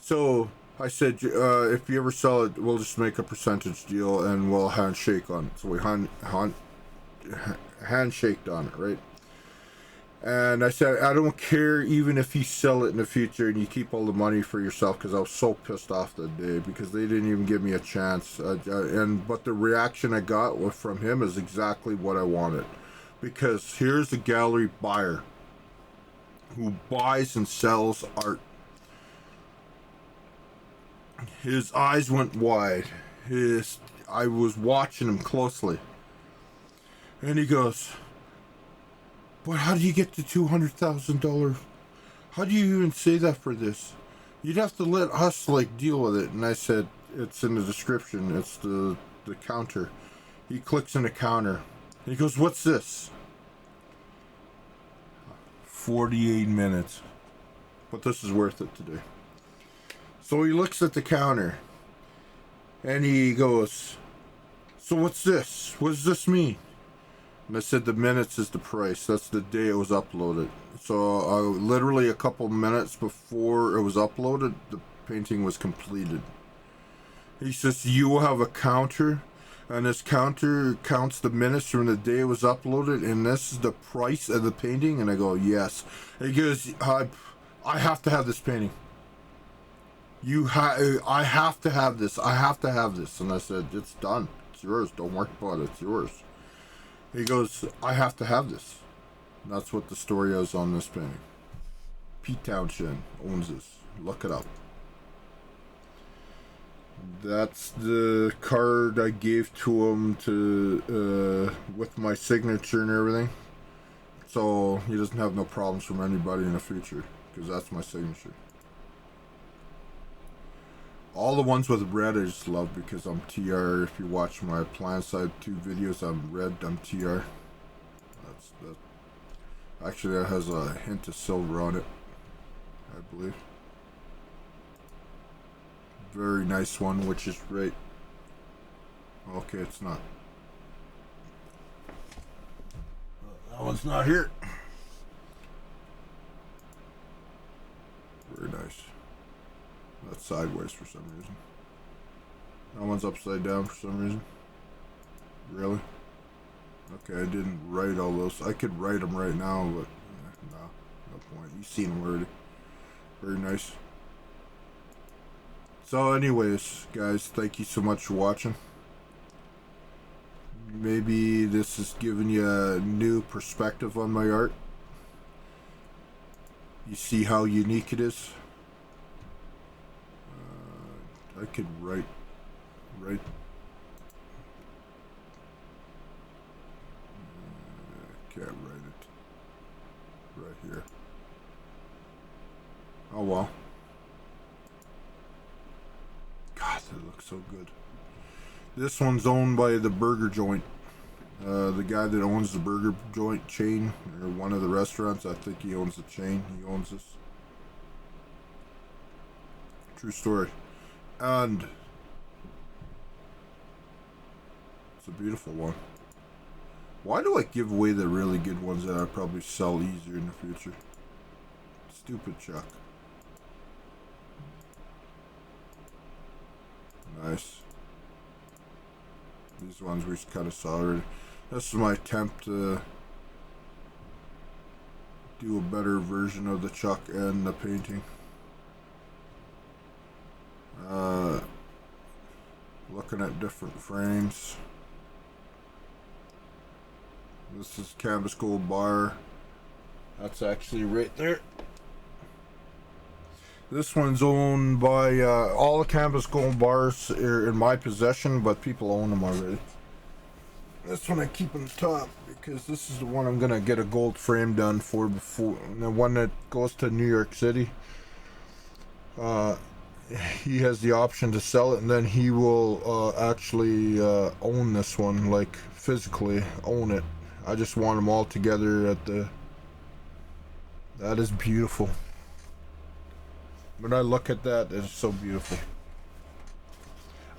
so I said, if you ever sell it, we'll just make a percentage deal and we'll handshake on it. So we handshaked on it, right? And I said, "I don't care even if you sell it in the future and you keep all the money for yourself," because I was so pissed off that day, because they didn't even give me a chance. But the reaction I got from him is exactly what I wanted, because here's a gallery buyer who buys and sells art. His eyes went wide. I was watching him closely, and he goes, "But how do you get to $200,000? How do you even say that for this? You'd have to let us deal with it." And I said, "It's in the description. It's the counter." He clicks in the counter. He goes, "What's this?" 48 minutes. But this is worth it today. So he looks at the counter and he goes, "So what's this? What does this mean?" And I said, "The minutes is the price. That's the day it was uploaded." So literally a couple minutes before it was uploaded, the painting was completed. He says, "You will have a counter, and this counter counts the minutes from the day it was uploaded, and this is the price of the painting?" And I go, "Yes." And he goes, I have to have this painting. I have to have this. I have to have this." And I said, "It's done. It's yours. Don't worry about it. It's yours." He goes, "I have to have this." And that's what the story is on this painting. Pete Townshend owns this. Look it up. That's the card I gave to him with my signature and everything. So he doesn't have no problems from anybody in the future, because that's my signature. All the ones with red I just love, because I'm TR. If you watch my Plan Side 2 videos, I'm red, I'm TR. That. Actually, that has a hint of silver on it, I believe. Very nice one, which is right. Okay, it's not. That one's not here. Very nice. That's sideways for some reason. That one's upside down for some reason. Really? Okay, I didn't write all those. I could write them right now, but no point. You've seen them already. Very nice. So anyways, guys, thank you so much for watching. Maybe this is giving you a new perspective on my art. You see how unique it is. I could write. Can't write it right here. Oh well. God, that looks so good. This one's owned by the burger joint. The guy that owns the burger joint chain, or one of the restaurants, I think he owns the chain. He owns this. True story. And it's a beautiful one. Why do I give away the really good ones that I probably sell easier in the future? Stupid Chuck. Nice. These ones we kind of saw already. This is my attempt to do a better version of the Chuck and the painting. Looking at different frames. This is Canvas Gold Bar. That's actually right there. This one's owned by all the Canvas Gold Bars are in my possession, but people own them already. This one I keep on top because this is the one I'm gonna get a gold frame done for before the one that goes to New York City. He has the option to sell it, and then he will actually own this one, like physically own it. I just want them all together at the. That is beautiful. When I look at that, it's so beautiful.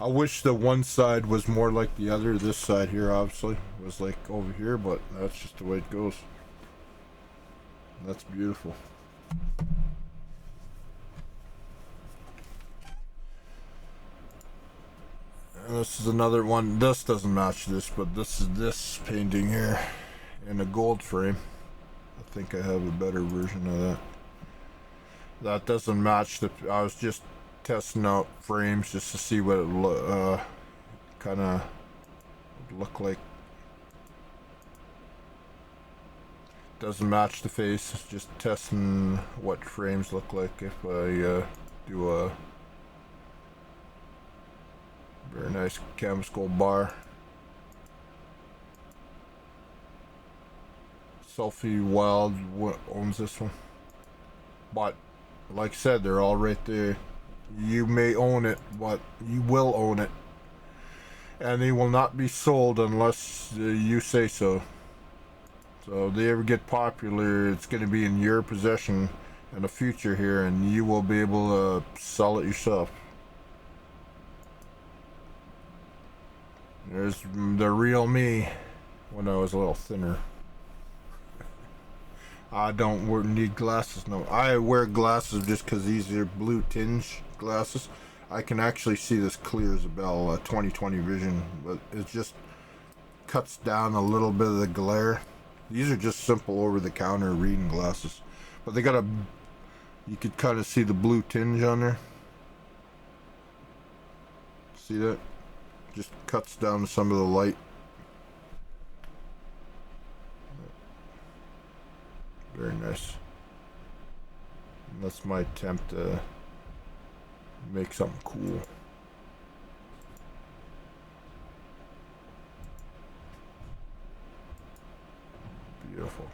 I wish the one side was more like the other. This side here, obviously, was like over here, but that's just the way it goes. That's beautiful. And this is another one. This doesn't match this, but this is this painting here in a gold frame. I think I have a better version of that. That doesn't match the. I was just testing out frames just to see what it kind of look like. Doesn't match the face. It's just testing what frames look like if I do a very nice Canvas Gold Bar. Selfie Wild owns this one, but like I said, they're all right there. You may own it, but you will own it, and they will not be sold unless you say so. So if they ever get popular, it's going to be in your possession in the future here, and you will be able to sell it yourself. There's the real me when I was a little thinner. I don't need glasses, no. I wear glasses just because these are blue tinge glasses. I can actually see this clear as a bell, 20/20 vision, but it just cuts down a little bit of the glare. These are just simple over-the-counter reading glasses, but they got a. You could kind of see the blue tinge on there. See that? Just cuts down some of the light. Very nice. And that's my attempt to make something cool. Beautiful.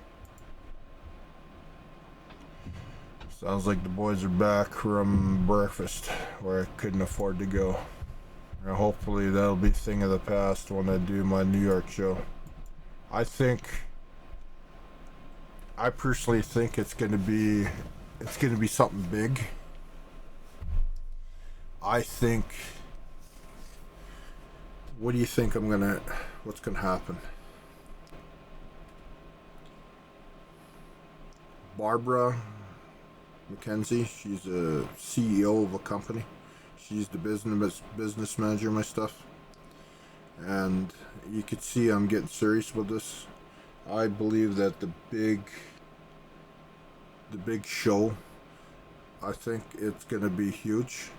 Sounds like the boys are back from breakfast where I couldn't afford to go. And hopefully that'll be a thing of the past when I do my New York show. I personally think it's gonna be something big. I think. What do you think what's gonna happen? Barbara McKenzie, she's a CEO of a company. She's the business manager of my stuff. And you could see I'm getting serious with this. I believe that the big show, I think it's going to be huge,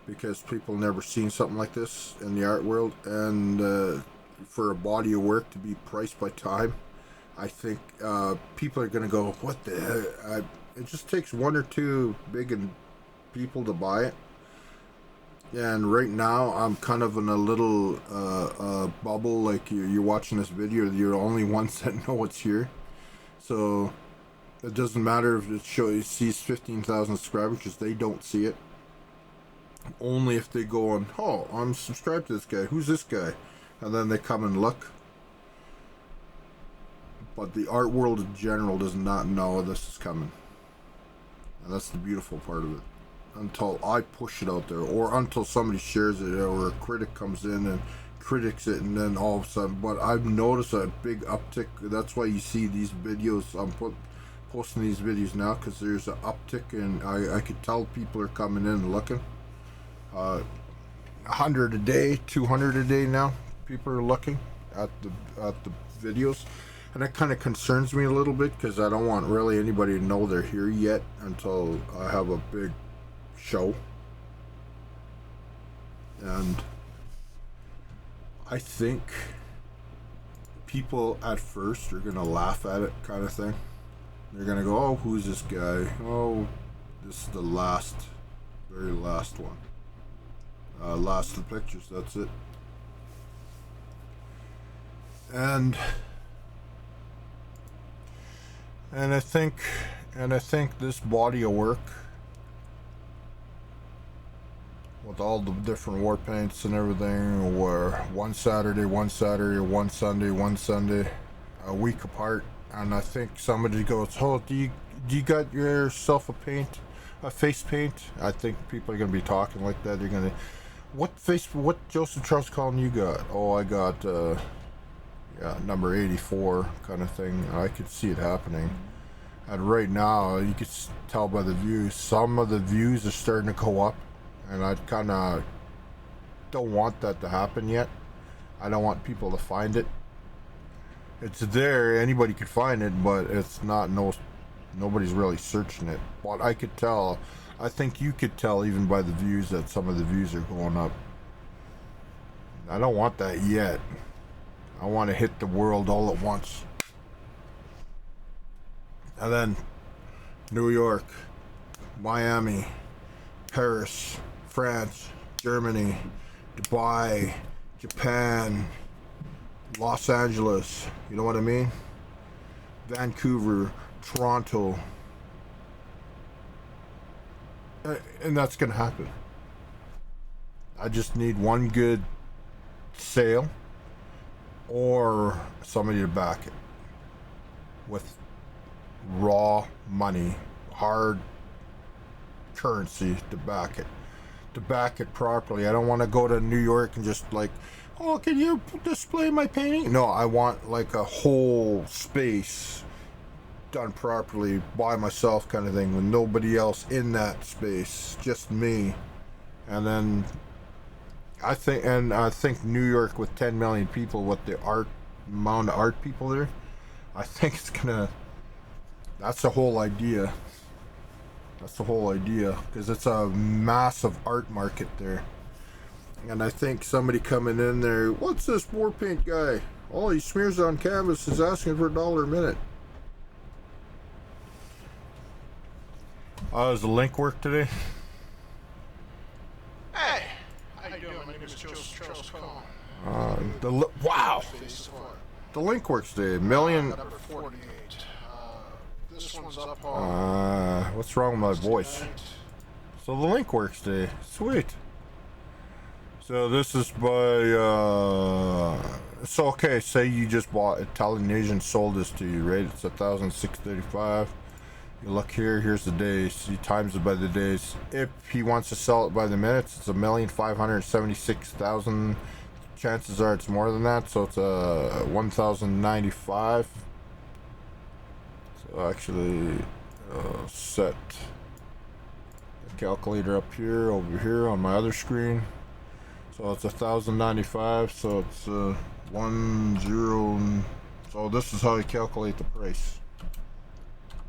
because people never seen something like this in the art world, and for a body of work to be priced by time, I think people are going to go, what the heck? It just takes one or two big people to buy it. And right now I'm kind of in a little bubble, like you're watching this video, you're the only ones that know it's here. So it doesn't matter if it sees 15,000 subscribers, because they don't see it. Only if they go on, oh, I'm subscribed to this guy, who's this guy? And then they come and look. But the art world in general does not know this is coming. And that's the beautiful part of it. Until I push it out there, or until somebody shares it, or a critic comes in and critics it, and then all of a sudden. But I've noticed a big uptick. That's why you see these videos. I'm posting these videos now, because there's an uptick, and I could tell people are coming in and looking. 100 a day, 200 a day now. People are looking at the videos, and that kind of concerns me a little bit, because I don't want really anybody to know they're here yet until I have a big show. And I think people at first are gonna laugh at it, kind of thing. They're gonna go, oh, who's this guy? Oh, this is the very last one. Last of the pictures, that's it. And I think this body of work, with all the different war paints and everything, where one Saturday, one Sunday, a week apart, and I think somebody goes, oh, do you got yourself a face paint? I think people are gonna be talking like that. They're gonna, what Joseph Charles Colin you got? Oh, I got number 84 kind of thing. I could see it happening. And right now, you can tell by the views, some of the views are starting to go up, and I kind of don't want that to happen yet. I don't want people to find it. It's there, anybody could find it, but it's not, nobody's really searching it. But I could tell, I think you could tell even by the views, that some of the views are going up. I don't want that yet. I want to hit the world all at once. And then New York, Miami, Paris, France, Germany, Dubai, Japan, Los Angeles, you know what I mean? Vancouver, Toronto. And that's going to happen. I just need one good sale, or somebody to back it with raw money, hard currency to back it properly. I don't want to go to New York and just like, oh, can you display my painting? No, I want like a whole space done properly by myself, kind of thing, with nobody else in that space, just me. And then I think New York, with 10 million people, with the amount of art people there, I think it's gonna, that's the whole idea. That's the whole idea, because it's a massive art market there. And I think somebody coming in there, what's this war paint guy? All he smears on canvas is asking for $1 a minute. Does the link work today? Hey, how you doing? My name is Charles Colin. Wow! The link works today. Million. Number 48. This one's up on. What's wrong with my voice? So the link works today. Sweet. So this is by. So okay, say you just bought Italian Asian, sold this to you, right? It's 1,635. You look here. Here's the days. He times it by the days. If he wants to sell it by the minutes, it's 1,576,000. Chances are it's more than that. So it's 1,095. So actually, set calculator up here, over here on my other screen. So it's 1,095. So it's 10. So this is how you calculate the price.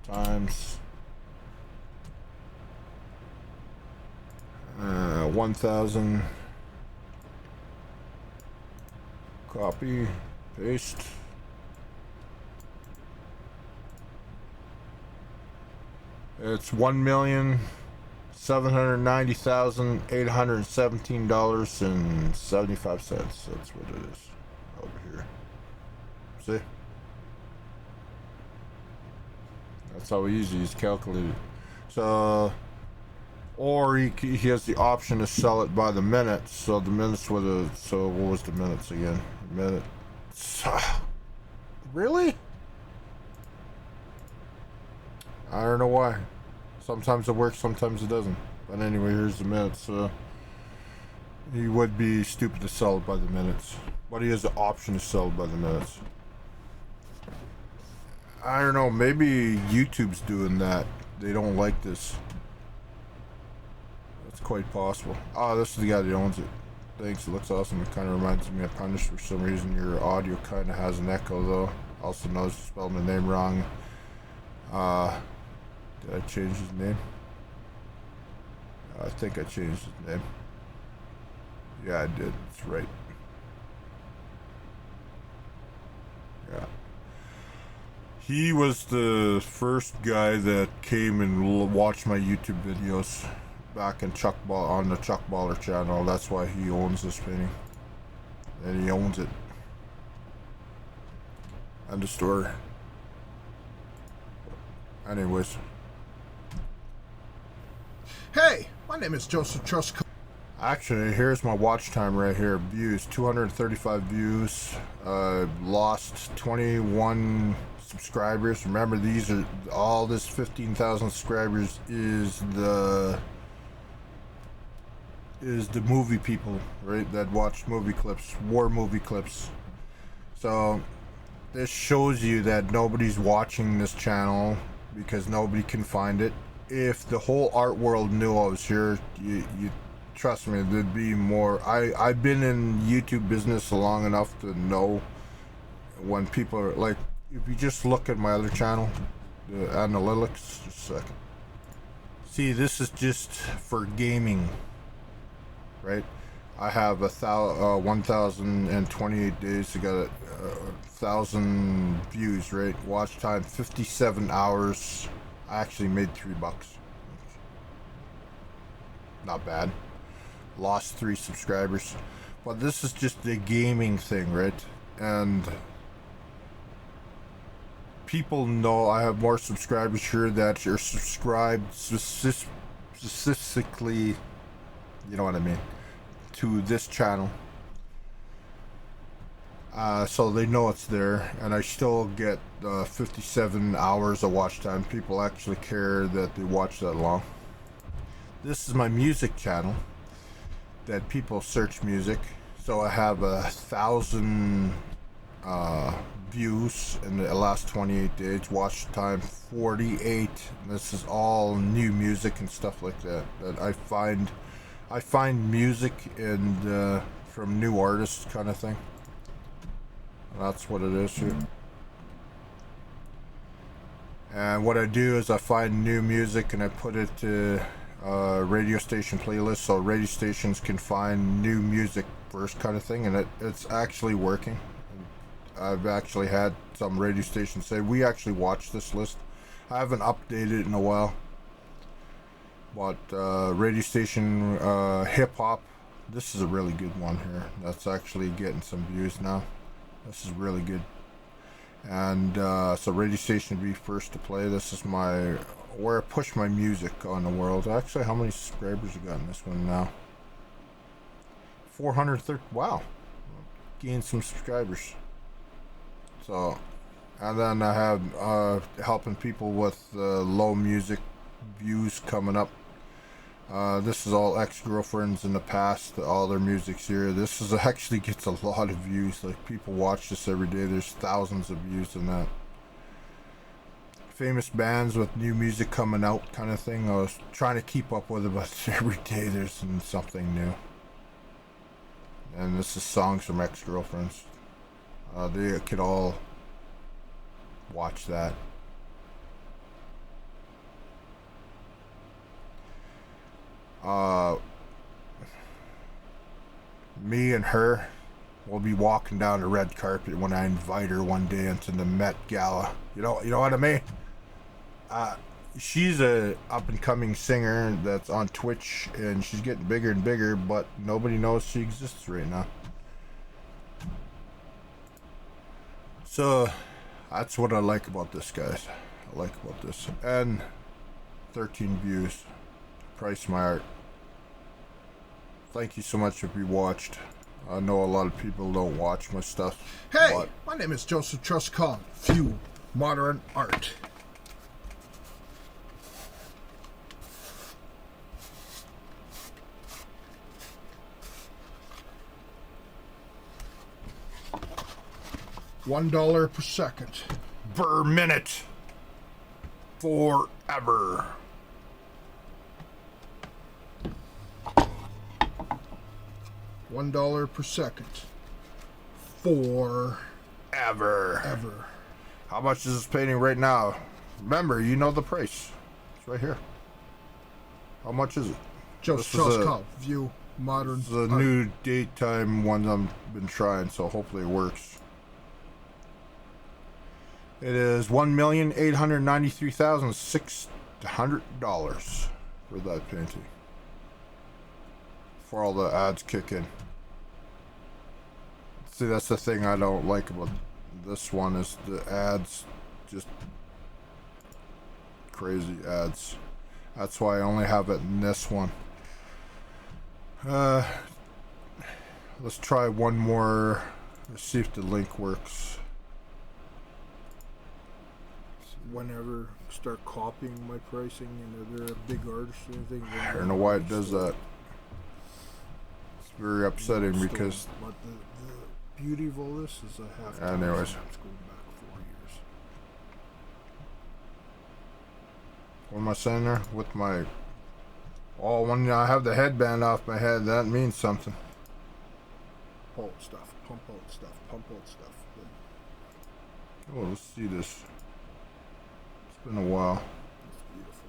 Times 1,000. Copy, paste. It's $1,790,817.75. That's what it is over here. See? That's how easy he's calculated. So, or he has the option to sell it by the minute. So the minutes were the. So what was the minutes again? Minutes. Really? I don't know why. Sometimes it works, sometimes it doesn't. But anyway, here's the minutes. He would be stupid to sell it by the minutes. But he has the option to sell it by the minutes. I don't know, maybe YouTube's doing that. They don't like this. That's quite possible. Oh, this is the guy that owns it. Thanks, it looks awesome. It kind of reminds me of Punish for some reason. Your audio kind of has an echo, though. Also knows you spelled my name wrong. Did I change his name? I think I changed his name. Yeah, I did. That's right. Yeah. He was the first guy that came and watched my YouTube videos back in on the Chuck Baller channel. That's why he owns this painting. And he owns it. End of story. Anyways. Hey, my name is Joseph Charles Colin. Actually, here's my watch time right here. Views, 235 views. Lost 21 subscribers. Remember, these are all this 15,000 subscribers is the movie people, right? That watch movie clips, war movie clips. So this shows you that nobody's watching this channel because nobody can find it. If the whole art world knew I was here, you trust me, there'd be more. I've been in YouTube business long enough to know when people are like, if you just look at my other channel, the analytics, just a second. See, this is just for gaming, right? I have 1,028 days to get 1,000 views, right? Watch time 57 hours. I actually made $3. Not bad. Lost 3 subscribers. But this is just the gaming thing, right? And people know I have more subscribers here that are subscribed specifically, you know what I mean, to this channel. So they know it's there, and I still get 57 hours of watch time. People actually care that they watch that long. This is my music channel that people search music. So I have 1,000 views in the last 28 days. Watch time 48. This is all new music and stuff like that I find music and from new artists kind of thing. That's what it is here. And what I do is I find new music and I put it to radio station playlist, so radio stations can find new music first, kind of thing, and it's actually working. I've actually had some radio stations say we actually watch this list. I haven't updated it in a while, but radio station hip hop, this is a really good one here. That's actually getting some views now. This is really good. And so radio station be first to play. This is where I push my music on the world. Actually, how many subscribers I got in this one now? 430. Wow, gained some subscribers. So, and then I have helping people with low music views coming up. This is all ex-girlfriends in the past. All their music's here. This is actually gets a lot of views. Like, people watch this every day. There's thousands of views in that. famous bands with new music coming out kind of thing. I was trying to keep up with it, but every day there's something new. And this is songs from ex-girlfriends. They could all watch that. Me and her will be walking down the red carpet when I invite her one day into the Met Gala. You know what I mean? She's a up and coming singer that's on Twitch, and she's getting bigger and bigger, but nobody knows she exists right now. So that's what I like about this, guys. I like about this. And 13 views. Price my art. Thank you so much if you watched. I know a lot of people don't watch my stuff. Hey, my name is Charles Colin. View modern art. $1 per second. Per minute. Forever. $1 per second. Forever. Ever. How much is this painting right now? Remember, you know the price. It's right here. How much is it? Charles Colin. View modern This is a new daytime one I've been trying, so hopefully it works. It is $1,893,600 for that painting. Before all the ads kick in. See, that's the thing I don't like about this one is the ads, just crazy ads. That's why I only have it in this one. Let's try one more. Let's see if the link works. Whenever start copying my pricing and they're a big artist or anything. I don't know why it does that. It's very upsetting because. But the beauty of all this is I have to. Anyways. It's going back 4 years. What am I saying there? With my. Oh, when I have the headband off my head, that means something. Pump out stuff. Pump out stuff. Pump out stuff. Oh, let's see this. It's been a while. It's beautiful.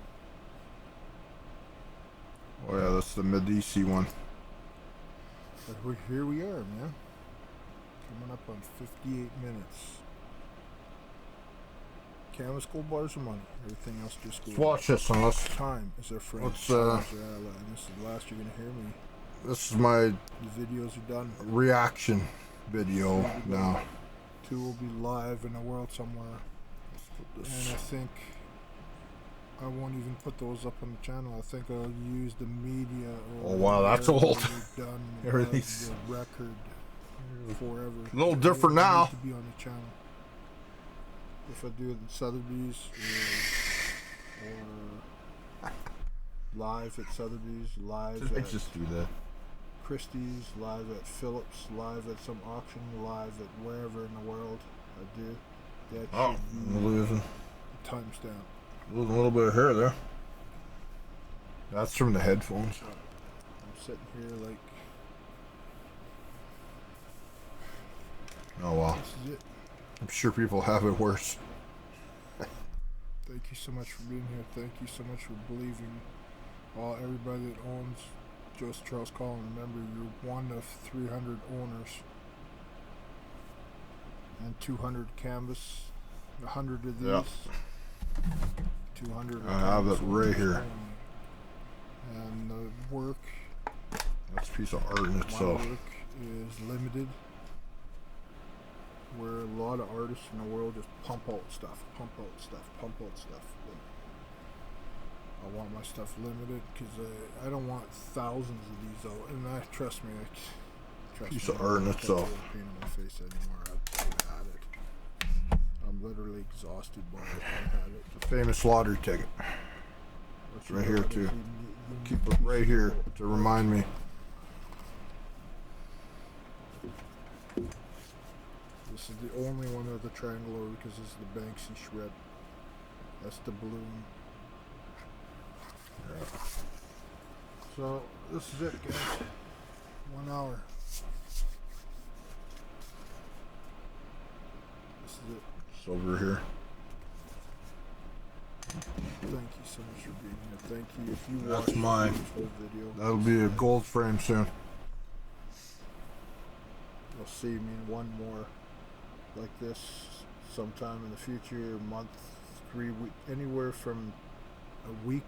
Oh yeah, that's the Medici one. But here we are, man. Coming up on 58 minutes. Canvas gold bars of money. Everything else just goes. Let's watch this one. Time is our friend. Let's, This is the last you're gonna hear me. This is my The videos are done. reaction video now. 2 will be live in the world somewhere. And I think I won't even put those up on the channel. I think I'll use the media. Or Oh wow, that's old. Done Everything's the record forever. a little different now. To be on the channel. If I do it in Sotheby's or live at Sotheby's, live I at just do that. Christie's, live at Phillips, live at some auction, live at wherever in the world I do. That Oh, should I'm losing be timestamp. a little bit of hair there. That's from the headphones. I'm sitting here like, Oh wow. this is it. I'm sure people have it worse. Thank you so much for being here. Thank you so much for believing. Everybody that owns Charles Colin, remember you're one of 300 owners. And 200 canvas, 100 of these. Yeah. 200. I have it right here. only. And the work, That's a piece of art in my itself. work is limited. Where a lot of artists in the world just pump out stuff. But I want my stuff limited because I don't want thousands of these out. And trust me, Piece of art in I can't itself. feel the pain on my face anymore. I've had it. I'm literally exhausted by it. I've had it. The famous lottery ticket. It's right here too. Keep it right here to remind me. This is the only one with the triangle over because this is the Banksy shred. That's the balloon. Yeah. So this is it, guys. 1 hour. This is it. It's over here. Thank you so much for being here. Thank you. If you That's watched mine. this whole video, That'll be a gold frame soon. you'll see me in one more like this sometime in the future, a month, 3 weeks, anywhere from a week,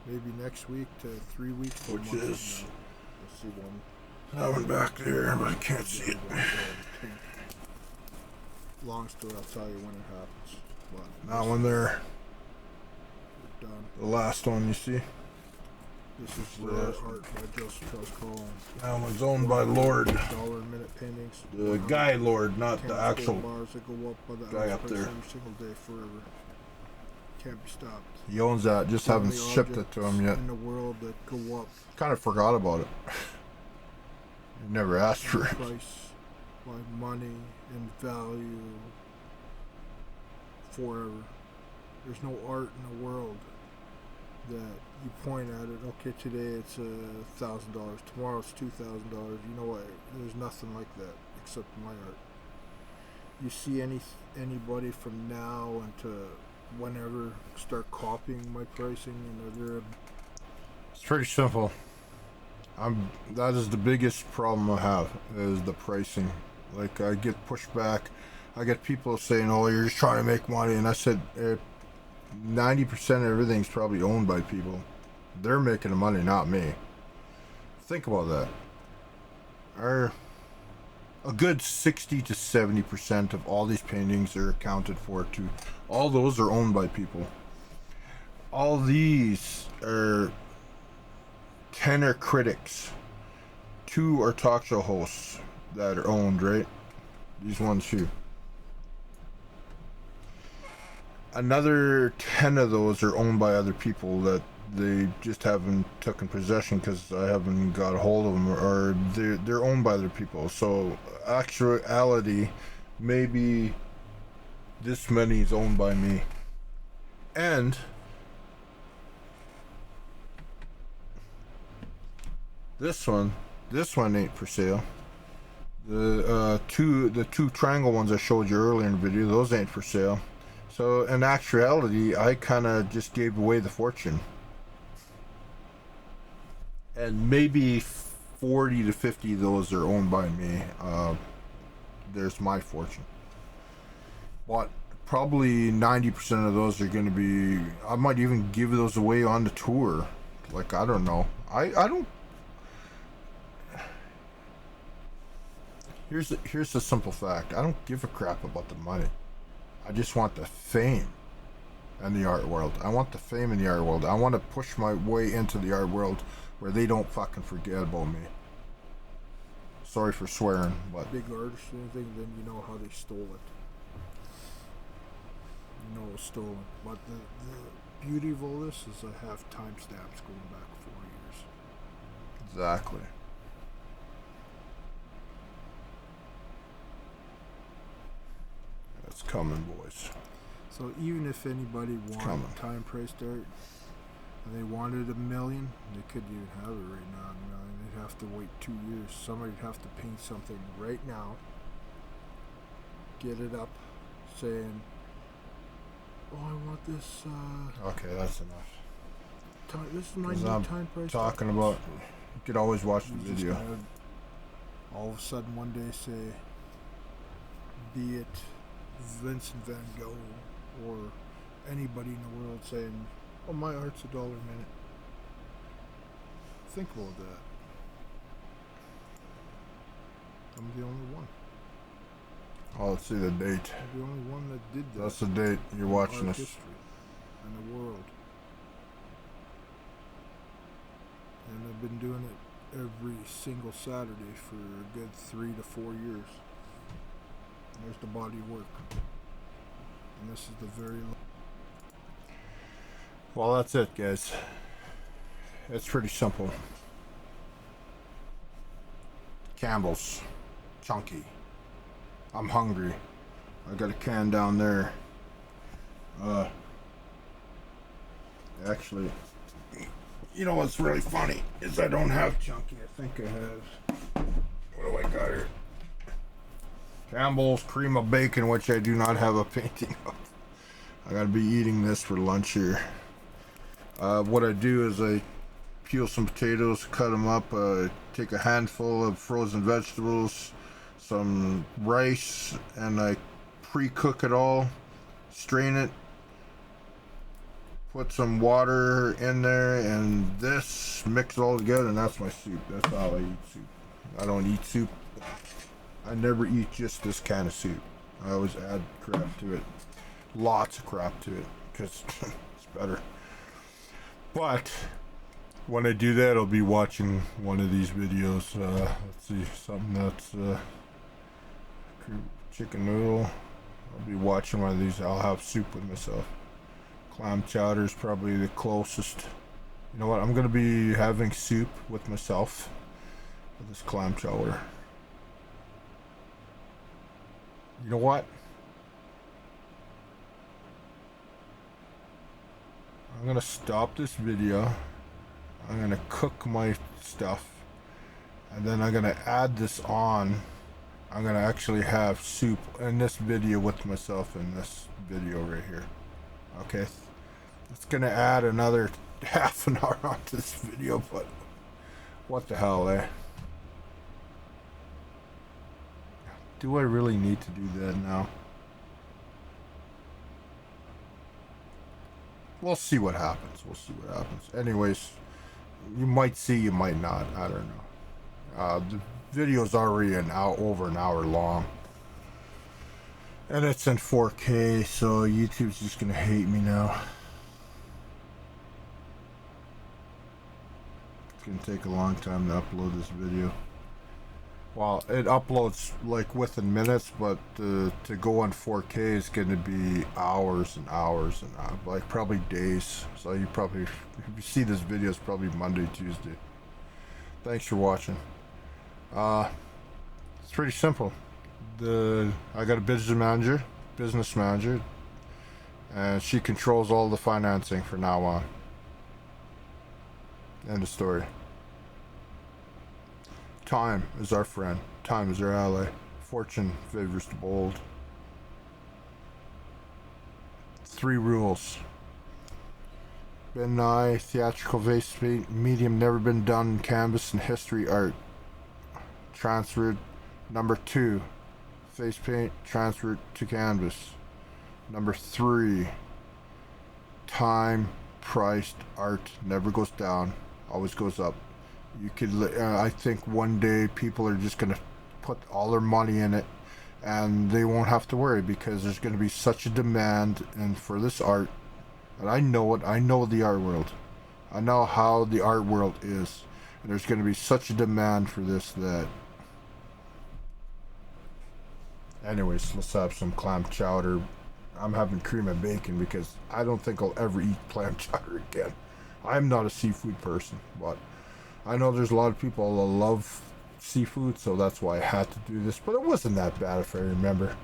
maybe next week, to 3 weeks to a Which month from is now. You'll see one. that one back there, but I can't see it. Long story, I'll tell you when it happens. But That one there, we're done. the last one you see. This is Rare Art by Charles Colin. That one's owned by Lord. Dollar a minute paintings. The guy Lord, not the actual bars that go up by the guy ounce up price there. every single day forever. Can't be stopped. He owns that, just The haven't only shipped it to him yet. in the world that go up Kind of forgot about it. You never asked in for it. price by money and value forever. There's no art in the world that you point at it, okay, today it's $1,000, tomorrow it's $2,000. You know what? There's nothing like that except my art. You see anybody from now until whenever start copying my pricing, and they're It's pretty simple. That is the biggest problem I have, is the pricing. Like, I get pushback. I get people saying, oh, you're just trying to make money. And I said, 90% of everything's probably owned by people. They're making the money, not me. Think about that. A good 60 to 70% of all these paintings are accounted for too. All those are owned by people. All these are 10 are critics. 2 are talk show hosts that are owned, right? These ones here. Another 10 of those are owned by other people that they just haven't taken possession because I haven't got a hold of them, or they're owned by other people. So actuality, maybe this many is owned by me. And this one ain't for sale. The two triangle ones I showed you earlier in the video, those ain't for sale. So in actuality, I kind of just gave away the fortune. And maybe 40 to 50 of those are owned by me. There's my fortune. But probably 90% of those are going to be... I might even give those away on the tour. Like, I don't know. I don't... Here's the simple fact. I don't give a crap about the money. I just want the fame in the art world. I want the fame in the art world. I want to push my way into the art world where they don't fucking forget about me. Sorry for swearing, but... big artists or anything, then you know how they stole it. You know it was stolen. But the beauty of all this is I have timestamps going back 4 years. Exactly. It's coming, boys. So even if anybody wanted time priced art and they wanted $1 million, they couldn't even have it right now. $1 million. They'd have to wait 2 years. Somebody'd have to paint something right now, get it up, saying, "Oh, I want this." Okay, that's enough. This is my new time price. Talking about, you could always watch the You video. just gotta all of a sudden one day say, be it Vincent van Gogh or anybody in the world saying, "Oh, my art's $1 a minute." Think about that. I'm the only one. Oh, let's see the date. I'm the only one that did that. That's the date you're watching art this. history in the world. And I've been doing it every single Saturday for a good 3 to 4 years. There's the body of work. And this is the very... Well, that's it, guys. It's pretty simple. Campbell's. Chunky. I'm hungry. I got a can down there. Actually, you know what's really funny is I don't have Chunky. I think I have. What do I got here? Campbell's cream of bacon, which I do not have a painting of. I gotta be eating this for lunch here. What I do is I peel some potatoes, cut them up, take a handful of frozen vegetables, some rice, and I pre-cook it all, strain it, put some water in there, and this, mix it all together, and that's my soup. That's how I eat soup. I don't eat soup. I never eat just this kind of soup. I always add crap to it. Lots of crap to it, because it's better. But when I do that, I'll be watching one of these videos. Let's see, something that's chicken noodle. I'll be watching one of these. I'll have soup with myself. Clam chowder is probably the closest. You know what? I'm going to be having soup with myself with this clam chowder. You know what? I'm going to stop this video. I'm going to cook my stuff. And then I'm going to add this on. I'm going to actually have soup in this video with myself in this video right here. Okay. It's going to add another half an hour onto this video, but what the hell, eh? Do I really need to do that now? We'll see what happens. We'll see what happens. Anyways, you might see, you might not. I don't know. The video's already over an hour long. And it's in 4K, so YouTube's just gonna hate me now. It's gonna take a long time to upload this video. Well, it uploads like within minutes, but to go on 4K is going to be hours and hours and hours, like probably days. So you probably, if you see this video, it's probably Monday, Tuesday. Thanks for watching. It's pretty simple. I got a business manager, and she controls all the financing from now on. End of story. Time is our friend. Time is our ally. Fortune favors the bold. 3 rules. Ben Nye, theatrical face paint, medium never been done in canvas and history art. Transferred. Number 2, face paint, transferred to canvas. Number 3, time, priced art never goes down, always goes up. You could, I think one day people are just going to put all their money in it and they won't have to worry because there's going to be such a demand and for this art. And I know it. I know the art world. I know how the art world is. And there's going to be such a demand for this that... Anyways, let's have some clam chowder. I'm having cream and bacon because I don't think I'll ever eat clam chowder again. I'm not a seafood person, but... I know there's a lot of people that love seafood, so that's why I had to do this. But it wasn't that bad if I remember.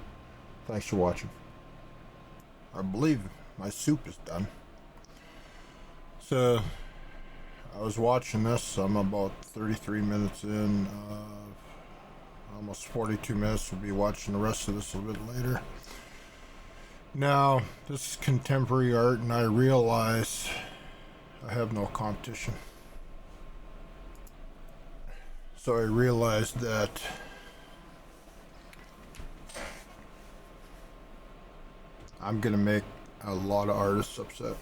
Thanks for watching. I believe my soup is done. So, I was watching this. I'm about 33 minutes in. Almost 42 minutes. We'll be watching the rest of this a little bit later. Now, this is contemporary art, and I realize I have no competition. So I realized that I'm going to make a lot of artists upset.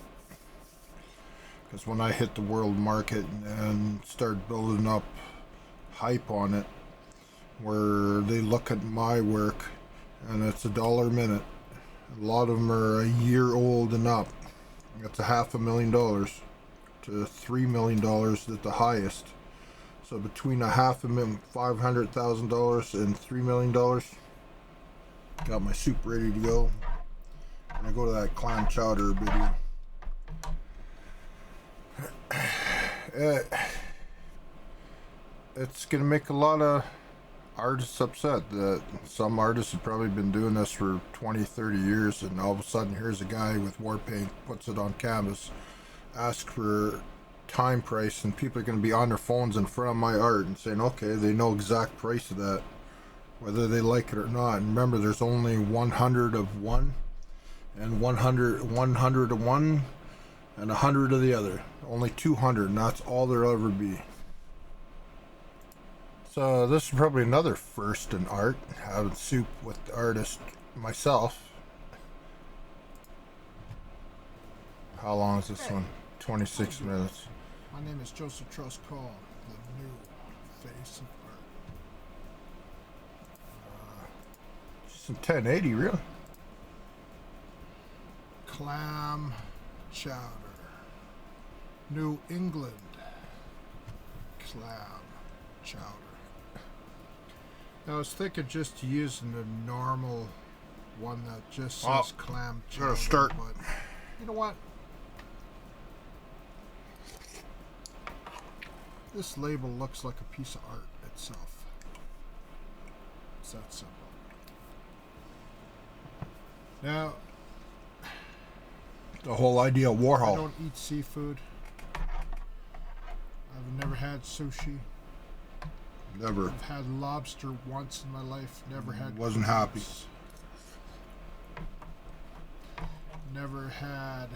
Because when I hit the world market and start building up hype on it, where they look at my work and it's $1 a minute, a lot of them are a year old and up. That's $500,000 to $3 million at the highest. So between $500,000 and $3 million, got my soup ready to go. And I go to that clam chowder video. It's gonna make a lot of artists upset. That some artists have probably been doing this for 20, 30 years, and all of a sudden here's a guy with war paint, puts it on canvas, ask for time price, and people are going to be on their phones in front of my art and saying, okay, they know exact price of that, whether they like it or not. And remember, there's only 100 of one, and 100 of one, and 100 of the other. Only 200, and that's all there'll ever be. So this is probably another first in art, having soup with the artist myself. How long is this one? 26 minutes. My name is Joseph Charles Colin, the new face of art. Some 1080, really. Clam chowder. New England clam chowder. Now I was thinking just using the normal one that just says clam chowder. Gotta start. But you know what? This label looks like a piece of art itself. It's that simple. Now, The whole idea of I Warhol. don't eat seafood. I've never had sushi. Never. I've had lobster once in my life. Never had. Wasn't happy. clams. Never had.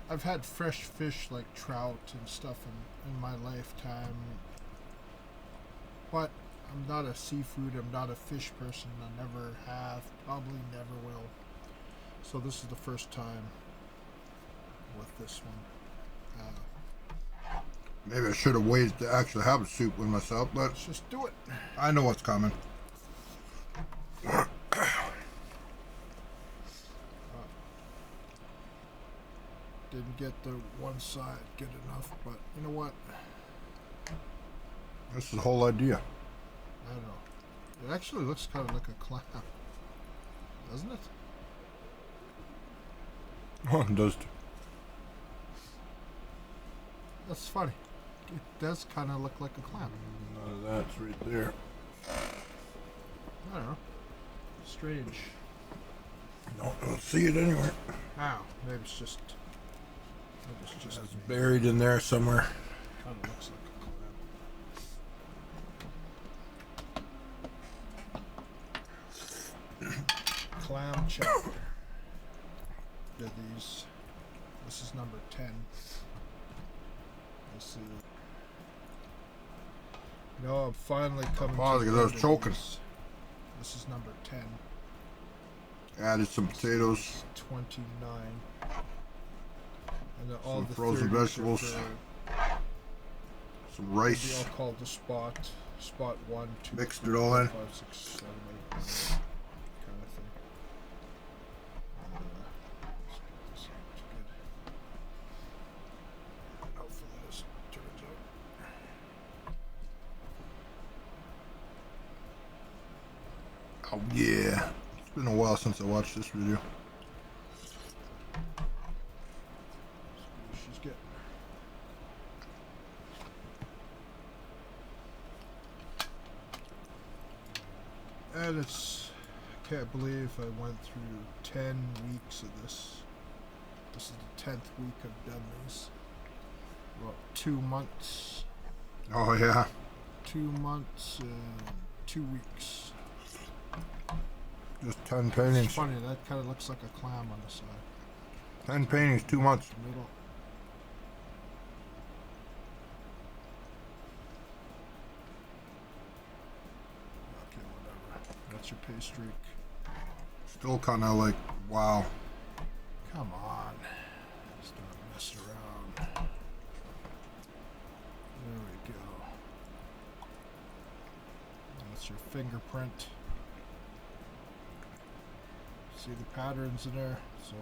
I've had fresh fish like trout and stuff in my lifetime. But I'm not a seafood. I'm not a fish person. I never have. Probably never will. So this is the first time with this one. Maybe I should have waited to actually have a soup with myself, but Let's just do it. I know what's coming. Didn't get the one side good enough, but you know what? This is the whole idea. I don't know. It actually looks kind of like a clam, doesn't it? Oh, it does. That's funny. It does kind of look like a clam. None of that's right there. I don't know. Strange. No, I don't see it anywhere. Wow. Maybe it's just. Maybe it's just It's buried in there somewhere. kind of looks like a clam. Clam chowder. Did these. This is number 10. Let's see. No, I'm finally coming Oh, to because the I was end of choking. these. This is number 10. Added some potatoes. 29. And then all Some the frozen 30s are vegetables. for- Some They rice. all called the spot. Spot 1, 2, Mixed 3, it all 4, in. 5, 6, 7, 8, 9, kind of thing. Let's get this out good. Hopefully this turns out. Oh, yeah. It's been a while since I watched this video. She's getting. And it's. I can't believe I went through 10 weeks of this. This is the 10th week I've done these. About 2 months. Oh, yeah. 2 months and 2 weeks. Just 10 It's paintings. funny, that kind of looks like a clam on the side. 10 paintings, 2 months. Middle. Okay, whatever. That's your pay streak. Still kind of like, wow. Come on. Stop messing around. There we go. That's your fingerprint. See the patterns in there? So,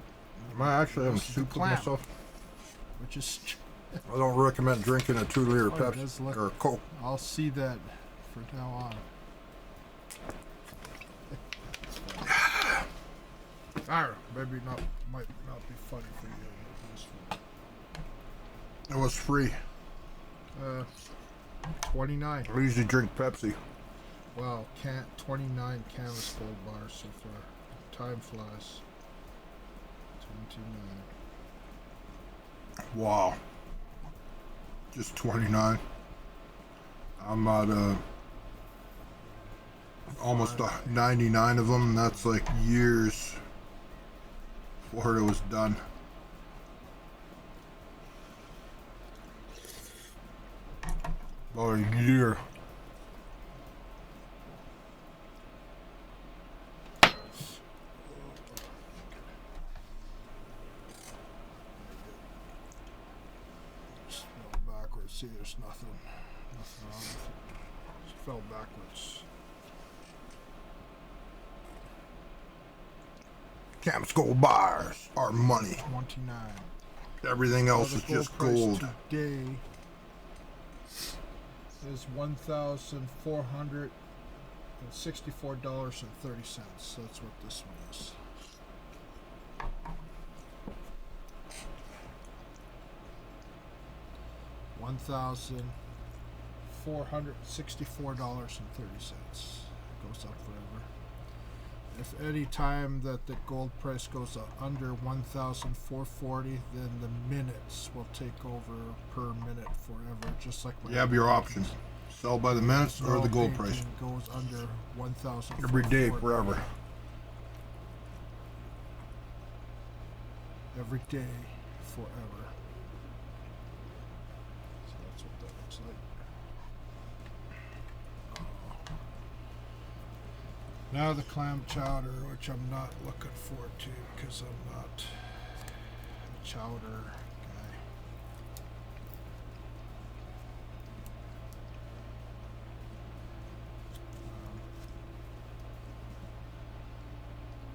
Am I actually having this is the soup with clam, myself? which is. I don't recommend drinking a 2 liter Oh, it does Pepsi look- or Coke. I'll see that from now on. I don't know, maybe not. Might not be funny for you. Maybe it's It was free. for 29. I usually drink Pepsi. Wow, 29 canvas gold bars so far. Time flies. 29. Wow. Just 29. I'm at almost 99 of them. That's like years before it was done. About a year. Backwards. See, there's nothing wrong with it. Just fell backwards. Camps gold bars are money. 29. Everything else is just gold. Today is $1,464.30. That's what this one is. $1,464.30. Goes up forever. If any time that the gold price goes under 1,440, then the minutes will take over per minute forever, just like. You have your options: sell by the minutes or the gold price. Goes under 1,000 every day forever. Every day forever. So that's what that looks like. Now the clam chowder, which I'm not looking forward to because I'm not a chowder guy.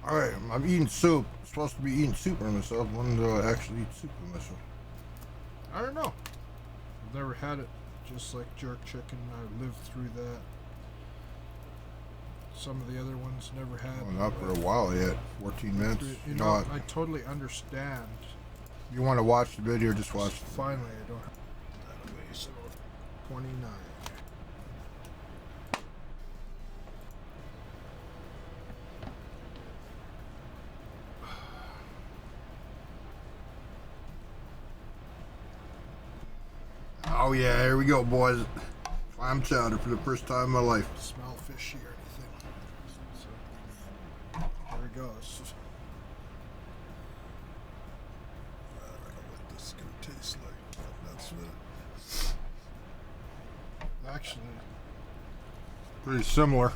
Alright, I'm eating soup. I'm supposed to be eating soup by myself. When do I actually eat soup by myself? I don't know. I've never had it. Just like jerk chicken, I lived through that. Some of the other ones never had. Well, not for a while yet. 14 minutes. You know what? I totally understand. You want to watch the video, just watch. Finally, I don't have that away. So, 29. Oh yeah, here we go, boys. Clam chowder for the first time in my life. Smell fishy or anything. So, there it goes. I don't know what this is going to taste like, but that's it. Actually, Pretty similar.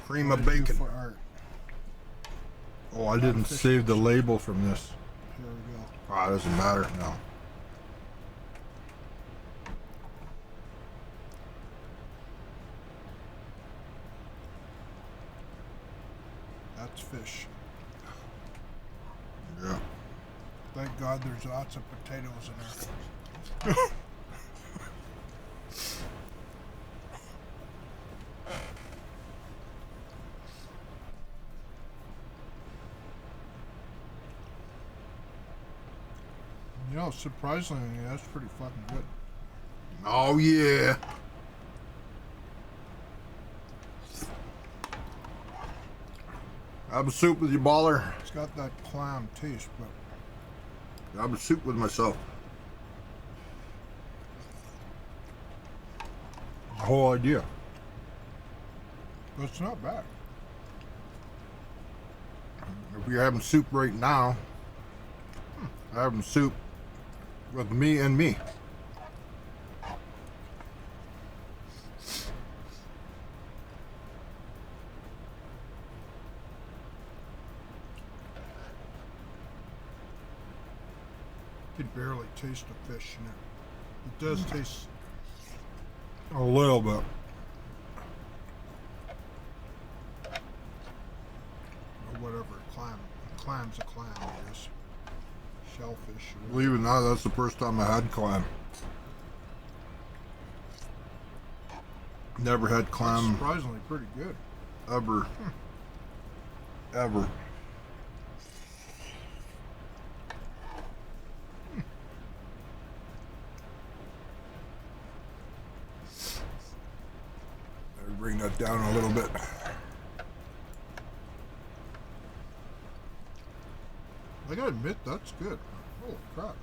Cream of bacon. For art. Oh, I didn't save the label from this. Here we go. Ah, it doesn't matter now. That's fish. Yeah. Thank God there's lots of potatoes in there. You know, surprisingly, that's pretty fucking good. Oh yeah. Have a soup with you, baller. It's got that clam taste, but Have a soup with myself. The whole idea. it's not bad. If you're having soup right now, having soup with me and me. You can barely taste the fish in it. It does taste. A little bit. Or whatever, clam's a clam, I guess. Shellfish. Believe it or not, that's the first time I had clam. Never had clam Surprisingly pretty good. ever. Ever. Bring that down a little bit. I gotta admit, that's good. Holy crap.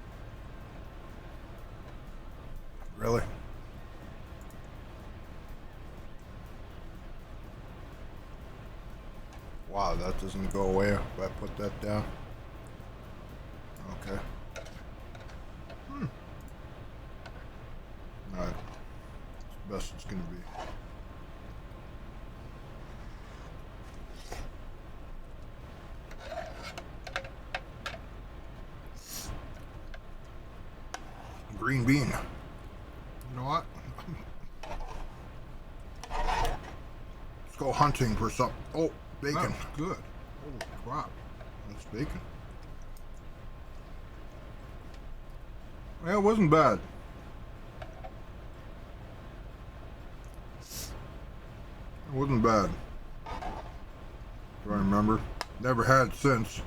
Really? Wow, that doesn't go away if I put that down. Okay. Alright. It's the best it's gonna be. Green bean. You know what? Let's go hunting for some. Oh, bacon. That's good. Holy crap. That's bacon. Yeah, it wasn't bad. It wasn't bad. Do I remember? Never had it since. You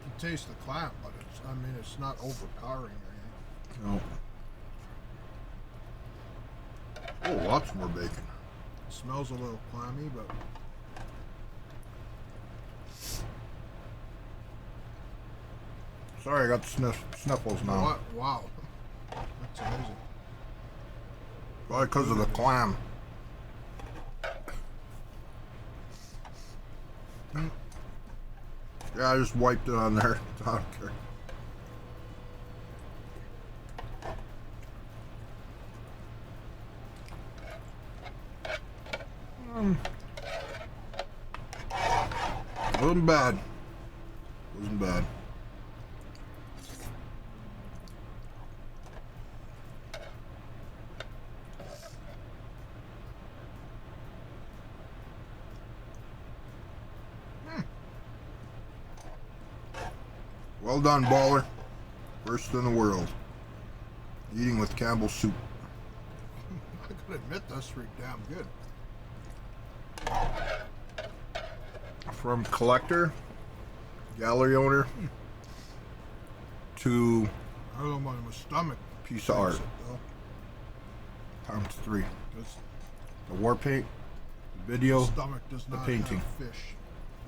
can taste the clam, but it's not overpowering or anything. No. Oh, lots more bacon. It smells a little clammy, but Sorry, I got the sniffles you know now. what? Wow. That's amazing. Probably because of the clam. Yeah, I just wiped it on there. I don't care. Wasn't bad. Wasn't bad. Well done, baller. First in the world. Eating with Campbell's soup. I gotta admit, that's pretty damn good. From collector, gallery owner, to I don't know, my stomach. piece of art. It, though. Times 3. 'Cause The war paint, the video, my stomach does not painting. have fish.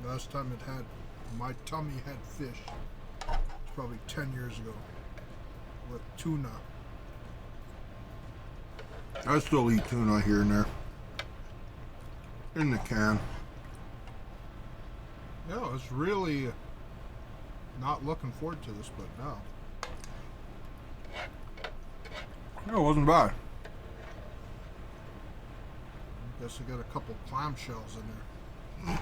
Last time it had, my tummy had fish. It's probably 10 years ago. With tuna. I still eat tuna here and there. In the can. Yeah, I was really not looking forward to this, but now. No, it wasn't bad. I guess I got a couple clamshells in there.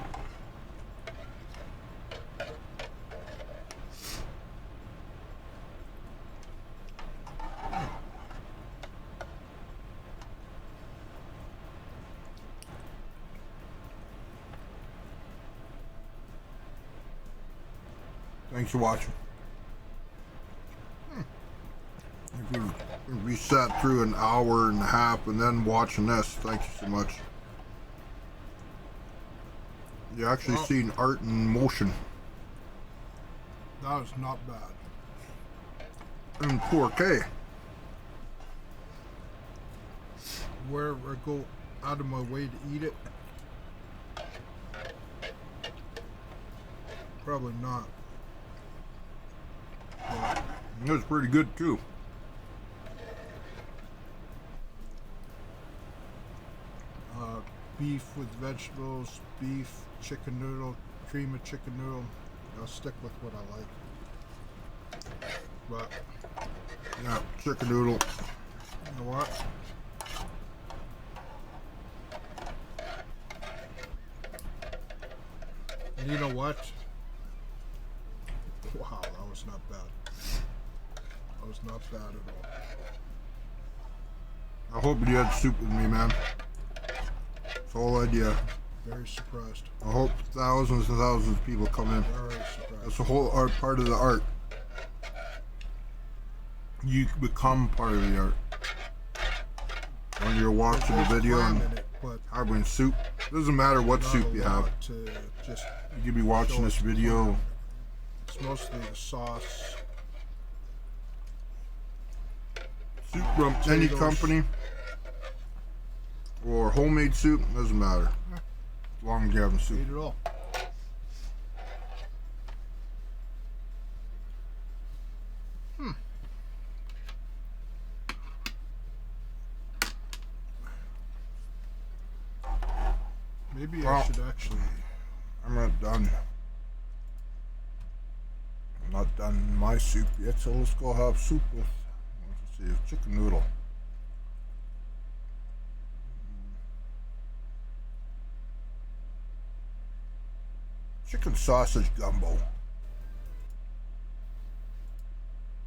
Thanks for watching. If we sat through an hour and a half and then watching this, thank you so much. You actually Well, seen art in motion. That was not bad. In 4K. Where I go out of my way to eat it? Probably not. But It was pretty good too. beef with vegetables, beef, chicken noodle, cream of chicken noodle. I'll stick with what I like. But Yeah, chicken noodle. you know what? And you know what? Wow, that was not bad. That was not bad at all. I hope you had soup with me, man. That's the whole idea. Very surprised. I hope thousands and thousands of people come in. Very surprised. That's the whole art, part of the art. You become part of the art. When you're watching the There's video clam and in it, but harboring soup, doesn't matter what not soup a you have. lot to just You could be watching this video. It's mostly the sauce. Soup from any Potatoes. company or homemade soup, doesn't matter. long as you haven't soup. Eat it all. Maybe I should actually... I'm not done. I'm not done my soup yet, so let's go have soup with, let's see, a chicken noodle. Chicken sausage gumbo.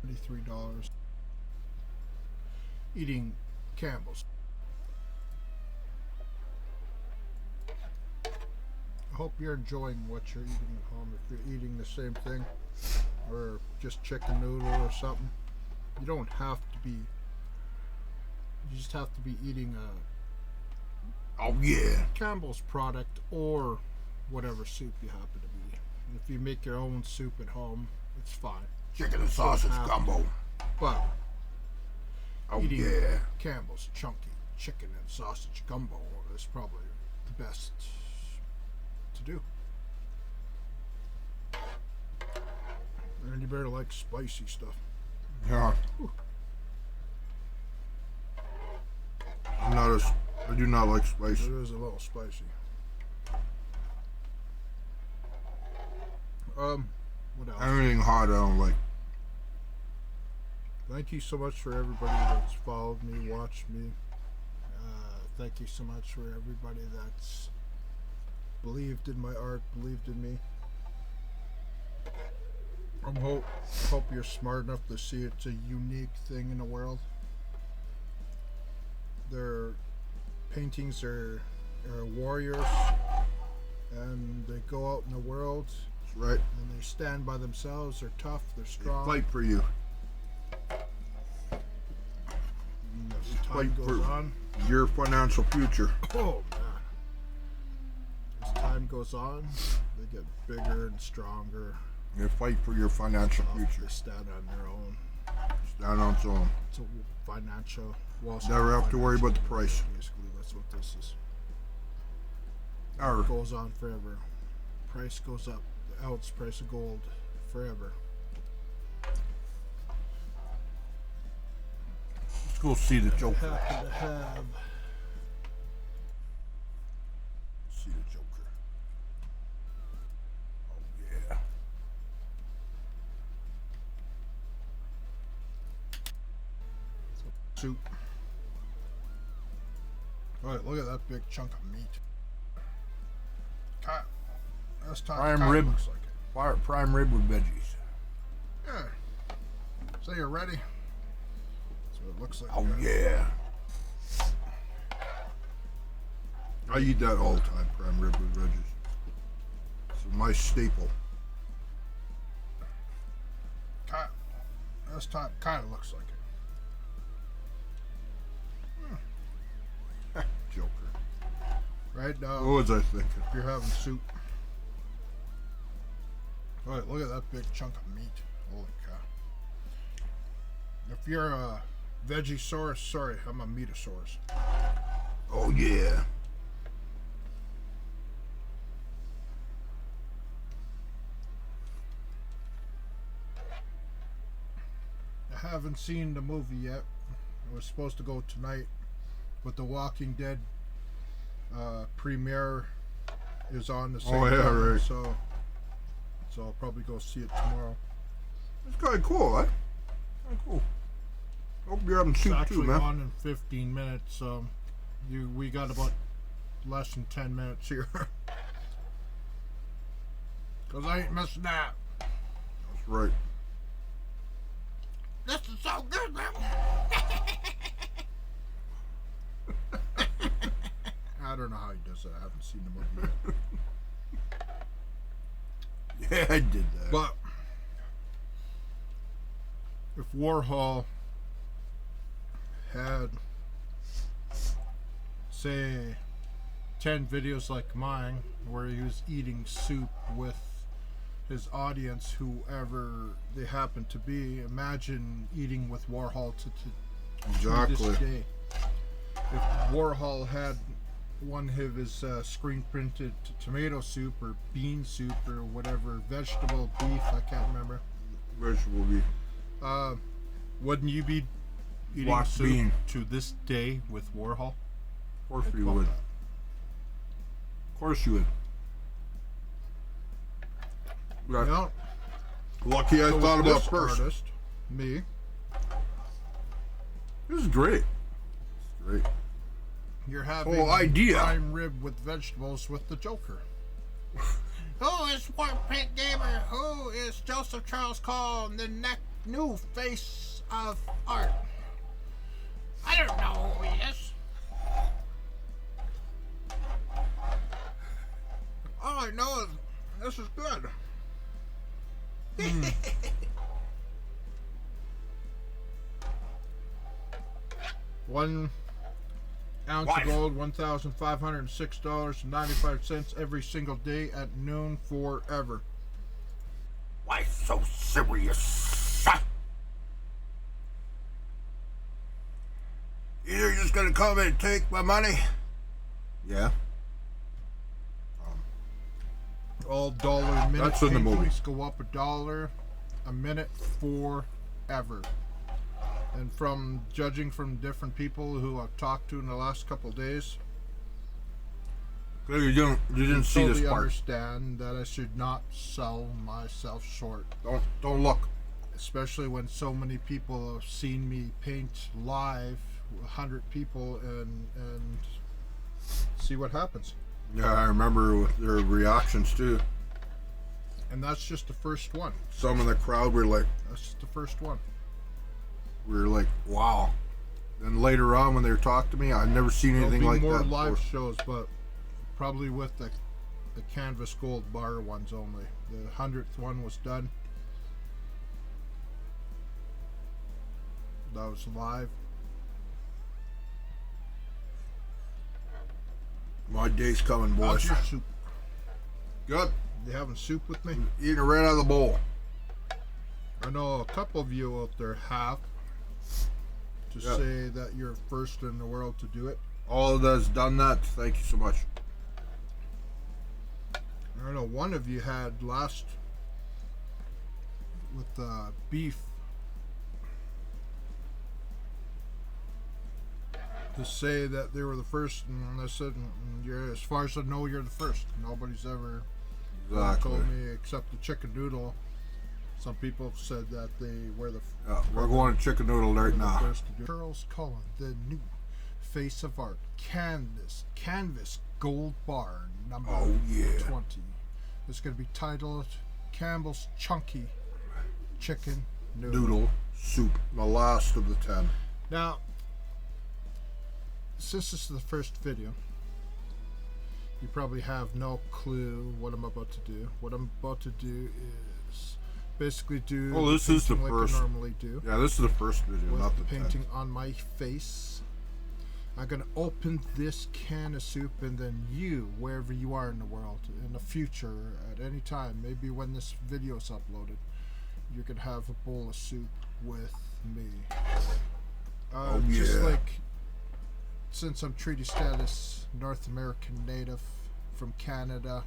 $33. Eating Campbell's. I hope you're enjoying what you're eating at home. If you're eating the same thing, or just chicken noodle or something, you don't have to be. You just have to be eating a Campbell's product or whatever soup you happen to be. If you make your own soup at home, it's fine. Chicken and sausage gumbo. But eating Campbell's chunky chicken and sausage gumbo is probably the best to do. And you better like spicy stuff. Yeah. Ooh. I do not like spice. It is a little spicy. What else? Anything hot I don't like. Thank you so much for everybody that's followed me, watched me. Thank you so much for everybody that's believed in my art, believed in me. I hope you're smart enough to see it's a unique thing in the world. Their paintings are warriors, and they go out in the world. That's right. And they stand by themselves. They're tough. They're strong. They fight for you. And as time goes on, your financial future. oh man! As time goes on, they get bigger and stronger. They fight for your financial future. They stand on their own. Stand on its own. It's a financial. Wall Street Never have to worry about the price. Basically, that's what this is. Or It goes on forever. Price goes up. The ounce price of gold forever. let's go see the Joker. Happen to have. See the Joker. Oh yeah. Soup. Alright, look at that big chunk of meat. That's Prime rib. Looks like it. Prime rib with veggies. Yeah. So you're ready? That's what it looks like. Oh yeah. I eat that all the time, prime rib with veggies. It's my staple. This time kind of looks like it. Joker. Right now, What was I thinking? if you're having soup. Alright, look at that big chunk of meat. Holy cow. If you're a veggie-saurus, sorry, I'm a meatosaurus. Oh yeah. I haven't seen the movie yet. I was supposed to go tonight, but The Walking Dead premiere is on the same time, right. so I'll probably go see it tomorrow. It's kind of cool, eh? Kind of cool. Hope you're having It's soup actually too, man. on in 15 minutes. We got about less than 10 minutes here. Cause I ain't missing that. That's right. This is so good, man. I don't know how he does it. I haven't seen the movie yet. Yeah, I did that. But if Warhol had, say, 10 videos like mine where he was eating soup with his audience, whoever they happen to be, imagine eating with Warhol to Exactly. this day. If Warhol had one of his screen printed tomato soup or bean soup or whatever, vegetable beef, I can't remember. Vegetable beef. Wouldn't you be eating Black soup bean. to this day with Warhol? Of course you About would. that. Of course you would. Yeah. No, Lucky I so thought with about this first. artist, me. This is great. It's great. You're having Whole idea. prime rib with vegetables with the Joker. Who is Warpaint Gamer? Who is Joseph Charles Colin, the new face of art? I don't know who he is. All I know is this is good. Mm. 1 ounce Wife. of gold, $1,506.95 every single day at noon forever. Why so serious? You're just gonna come and take my money? Yeah. All dollar a minute That's in the movie. paintings go up $1 a minute forever. And from judging from different people who I've talked to in the last couple of days, You didn't see totally this part. understand that I should not sell myself short. Don't look. Especially when so many people have seen me paint live, 100 people, and see what happens. Yeah, I remember with their reactions too. And that's just the first one. Some in the crowd were like, That's just the first one. wow. Then later on, when they were talking to me, I'd never seen anything There'll like be more that live before. shows, but probably with the canvas gold bar ones only. The 100th one was done. That was live. My day's coming, How's boys. your soup? Good. You having soup with me? Eating it right out of the bowl. I know a couple of you out there have to Yeah. say that you're first in the world to do it. All of us done that. Thank you so much. I know one of you had last with beef to say that they were the first, and I said, "You're, as far as I know, you're the first. Nobody's ever Exactly. told me except the chicken noodle." Some people have said that they were the Yeah, we're going to chicken noodle right the now. first to do. Charles Colin, the new face of art, canvas gold bar number Oh, yeah. 20. It's going to be titled Campbell's Chunky Chicken Noodle soup. The last of the 10. Now, since this is the first video, you probably have no clue what I'm about to do. What I'm about to do is basically do Oh, this is the painting like first. I normally do. Yeah, this is the first video, With not the the painting 10. on my face. I'm going to open this can of soup, and then you, wherever you are in the world, in the future, at any time, maybe when this video is uploaded, you can have a bowl of soup with me. Just yeah. like, since I'm treaty status North American native from Canada,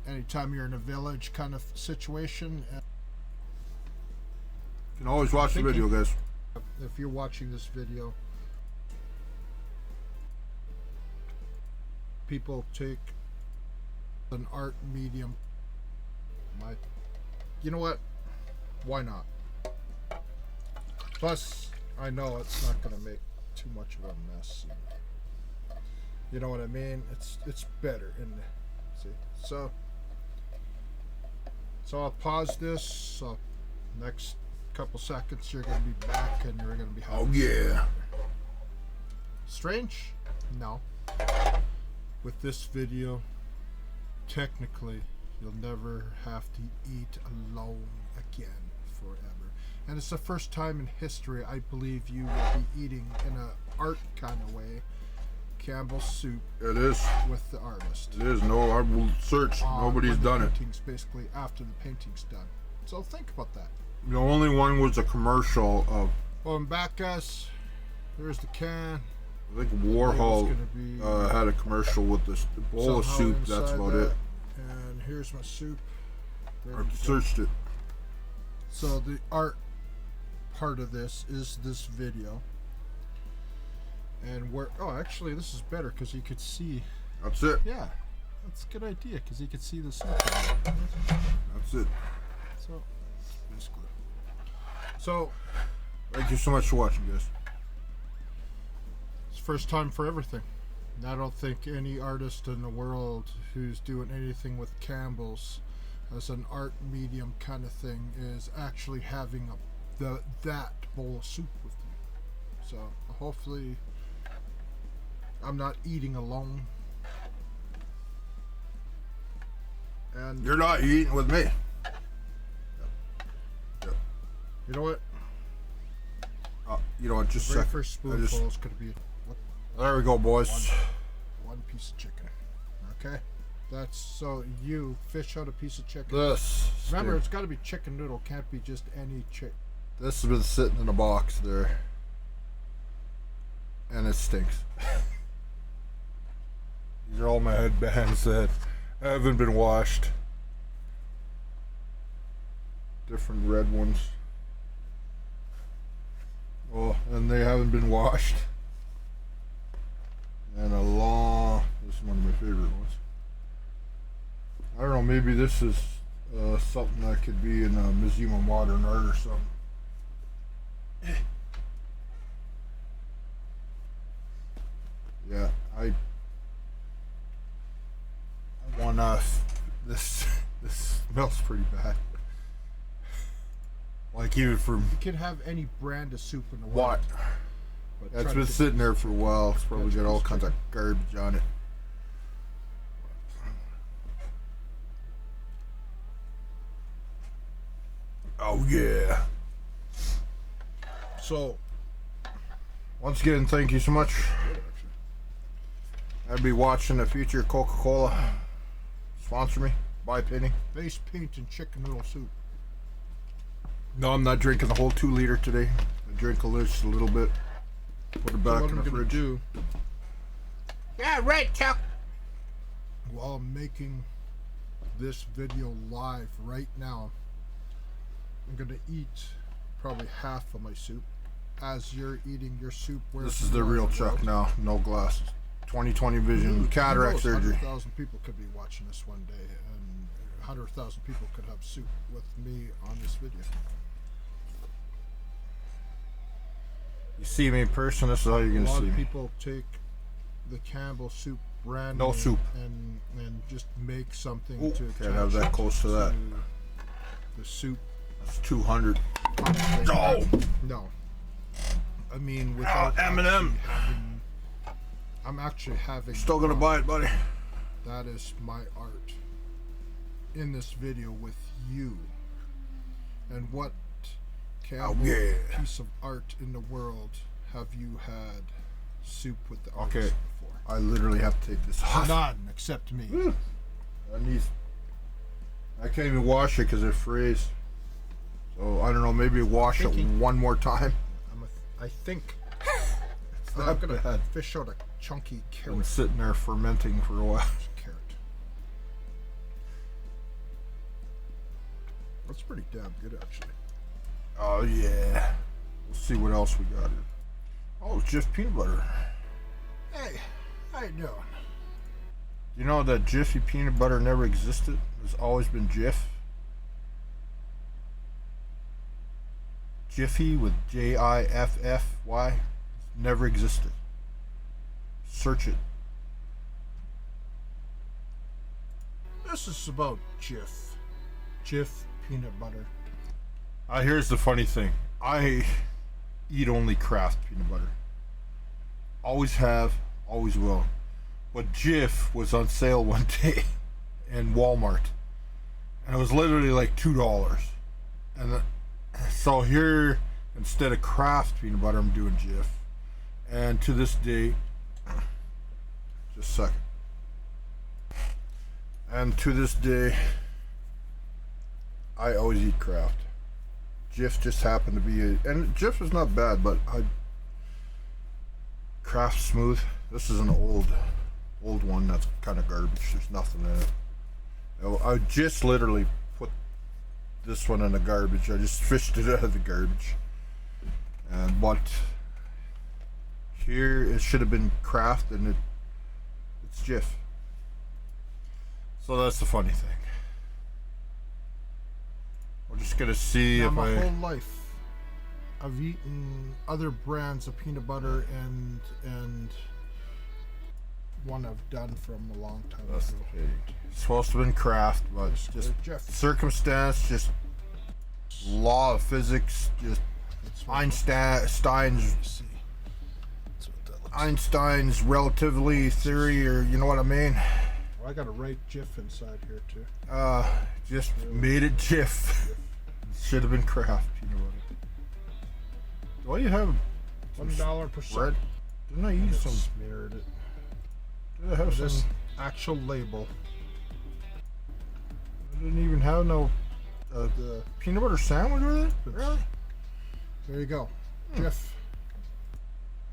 anytime you're in a village kind of situation, You can always watch the Thinking- video, guys. if you're watching this video, people take an art medium. You know what? Why not? Plus, I know it's not going to make too much of a mess. You know what I mean? It's better in the, see. So I'll pause this. So next couple seconds, you're going to be back, and you're going to be Oh, having yeah. strange? No. With this video, technically, you'll never have to eat alone again forever. And it's the first time in history I believe you will be eating in a art kind of way Campbell's soup It is. with the artist. It is. No, I will search. Nobody's when the done it. painting's basically after the painting's done. So think about that. The only one was a commercial of. Well, I'm back, guys. There's the can. I think It was Warhol gonna be had a commercial with this bowl of somehow soup. That's inside about that. it. And here's my soup. Ready I to go. searched it. So the art part of this is this video. And where, oh, actually this is better because you could see. That's it. Yeah, that's a good idea because you could see the soup. That's it. So, basically. So, Thank you so much for watching, guys. it's first time for everything. And I don't think any artist in the world who's doing anything with Campbell's as an art medium kind of thing is actually having that bowl of soup with you. So hopefully I'm not eating alone. And You're not eating with me. you know what? You know what? Just a Very second. first spoonful is going to be There we go, boys. one piece of chicken. Okay? That's so you fish out a piece of chicken. This. Remember, it's got to be chicken noodle. Can't be just any chick. This has been sitting in a box there. And it stinks. These are all my headbands that haven't been washed. Different red ones. Oh, and they haven't been washed. And this is one of my favorite ones. I don't know, maybe this is something that could be in a Museum of Modern Art or something. Yeah, I want this smells pretty bad. Like even from You can have any brand of soup in the world. what? But That's try been to- sitting there for a while. It's probably got all kinds of garbage on it. Oh yeah. So, Once again, thank you so much. I'd be watching the future Coca-Cola. Sponsor me. Buy a penny. face paint and chicken noodle soup. No, I'm not drinking the whole 2 liter today. I drink just a little bit. Put it back So what in I'm the gonna fridge. do Yeah, right, Chuck. while I'm making this video live right now, I'm gonna eat probably half of my soup as you're eating your soup. This is the real Chuck now. No glasses. 20/20 vision. Cataract surgery. 100,000 people could be watching this one day, and 100,000 people could have soup with me on this video. You see me in person, this is how you're A gonna lot see of me. people take the Campbell soup brand No name soup. and just make something Ooh, to can't have that attach close to that. the soup. That's 200. No. No. I mean, without M&M. actually having, I'm actually having. Still gonna buy it, buddy. That is my art in this video with you. And what Campbell yeah. piece of art in the world have you had soup with the artist Okay. before? I literally have to take this off. None except me. I can't even wash it because it freezes. So I don't know. Maybe wash it Thinking. one more time. I think It's I'm not gonna bad. fish out a chunky Been carrot. sitting there fermenting for a while. Carrot. That's pretty damn good, actually. Oh yeah. We'll see what else we got here. Oh, it's Jif peanut butter. Hey, how you doing? You know that Jiffy peanut butter never existed? It's always been Jif. Jiffy with Jiffy never existed. Search it. This is about Jif. Jif peanut butter. Here's the funny thing. I eat only Kraft peanut butter. Always have, always will. But Jif was on sale one day in Walmart. And it was literally like $2. And so here, instead of Kraft peanut butter, I'm doing Jif. And to this day, just a second. And to this day, I always eat Kraft. Jif just happened to be and Jif is not bad, but Craft Smooth. This is an old one that's kind of garbage. There's nothing in it. I just literally put this one in the garbage. I just fished it out of the garbage. But here it should have been Craft, and it's Jif. So that's the funny thing. We're just gonna see now, if my whole life I've eaten other brands of peanut butter, and one I've done from a long time ago. It's supposed to have been Craft, but just circumstance, just law of physics, just Einstein's relativity theory, or you know what I mean. Well, I got a right Jif inside here too. Just made it Jif. Should have been Craft peanut butter. Do you have $1 bread? Didn't I use some? Smeared it. Did I have this some actual label? I didn't even have no the peanut butter sandwich with it. Really? There you go, Jif.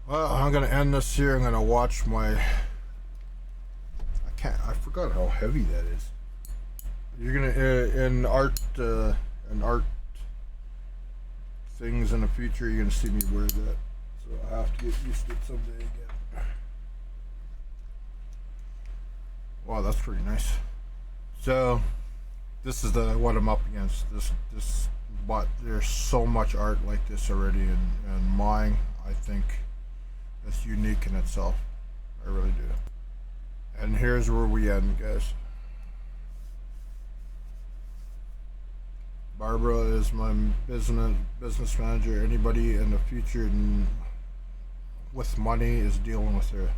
Well, I'm gonna end this here. I'm gonna watch my. I forgot how heavy that is. You're gonna in art things in the future. You're gonna see me wear that, so I have to get used to it someday again. Wow, that's pretty nice. So, this is what I'm up against. But there's so much art like this already, and mine, I think, is unique in itself. I really do. And here's where we end, guys. Barbara is my business manager. Anybody in the future with money is dealing with her.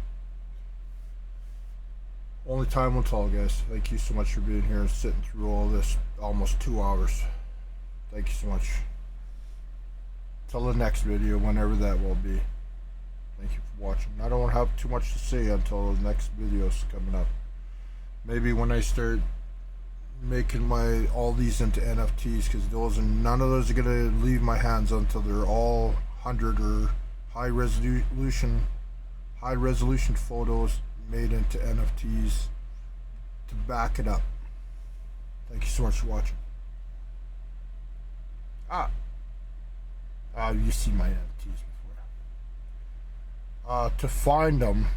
Only time will tell, guys. Thank you so much for being here and sitting through all this, almost 2 hours. Thank you so much. Till the next video, whenever that will be. Thank you for watching. I don't have too much to say until the next video's coming up. Maybe when I start making all these into NFTs, because none of those are gonna leave my hands until they're all 100 or high resolution photos made into NFTs to back it up. Thank you so much for watching. You see my NFTs before. To find them,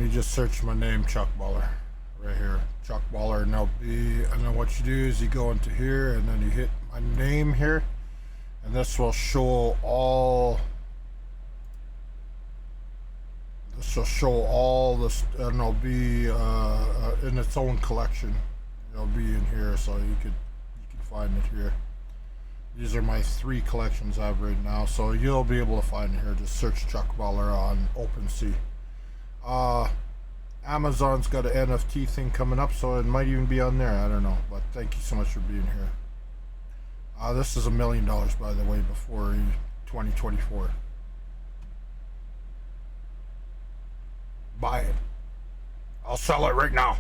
you just search my name, Chuck Baller, right here, Chuck Baller, and then what you do is you go into here, and then you hit my name here, and this will show all. This will show all this, and it'll be in its own collection. It'll be in here, so you can find it here. These are my 3 collections I have right now, so you'll be able to find it here. Just search Chuck Baller on OpenSea. Amazon's got an NFT thing coming up, so it might even be on there. I don't know, but thank you so much for being here. This is $1 million, by the way, before 2024. Buy it. I'll sell it right now.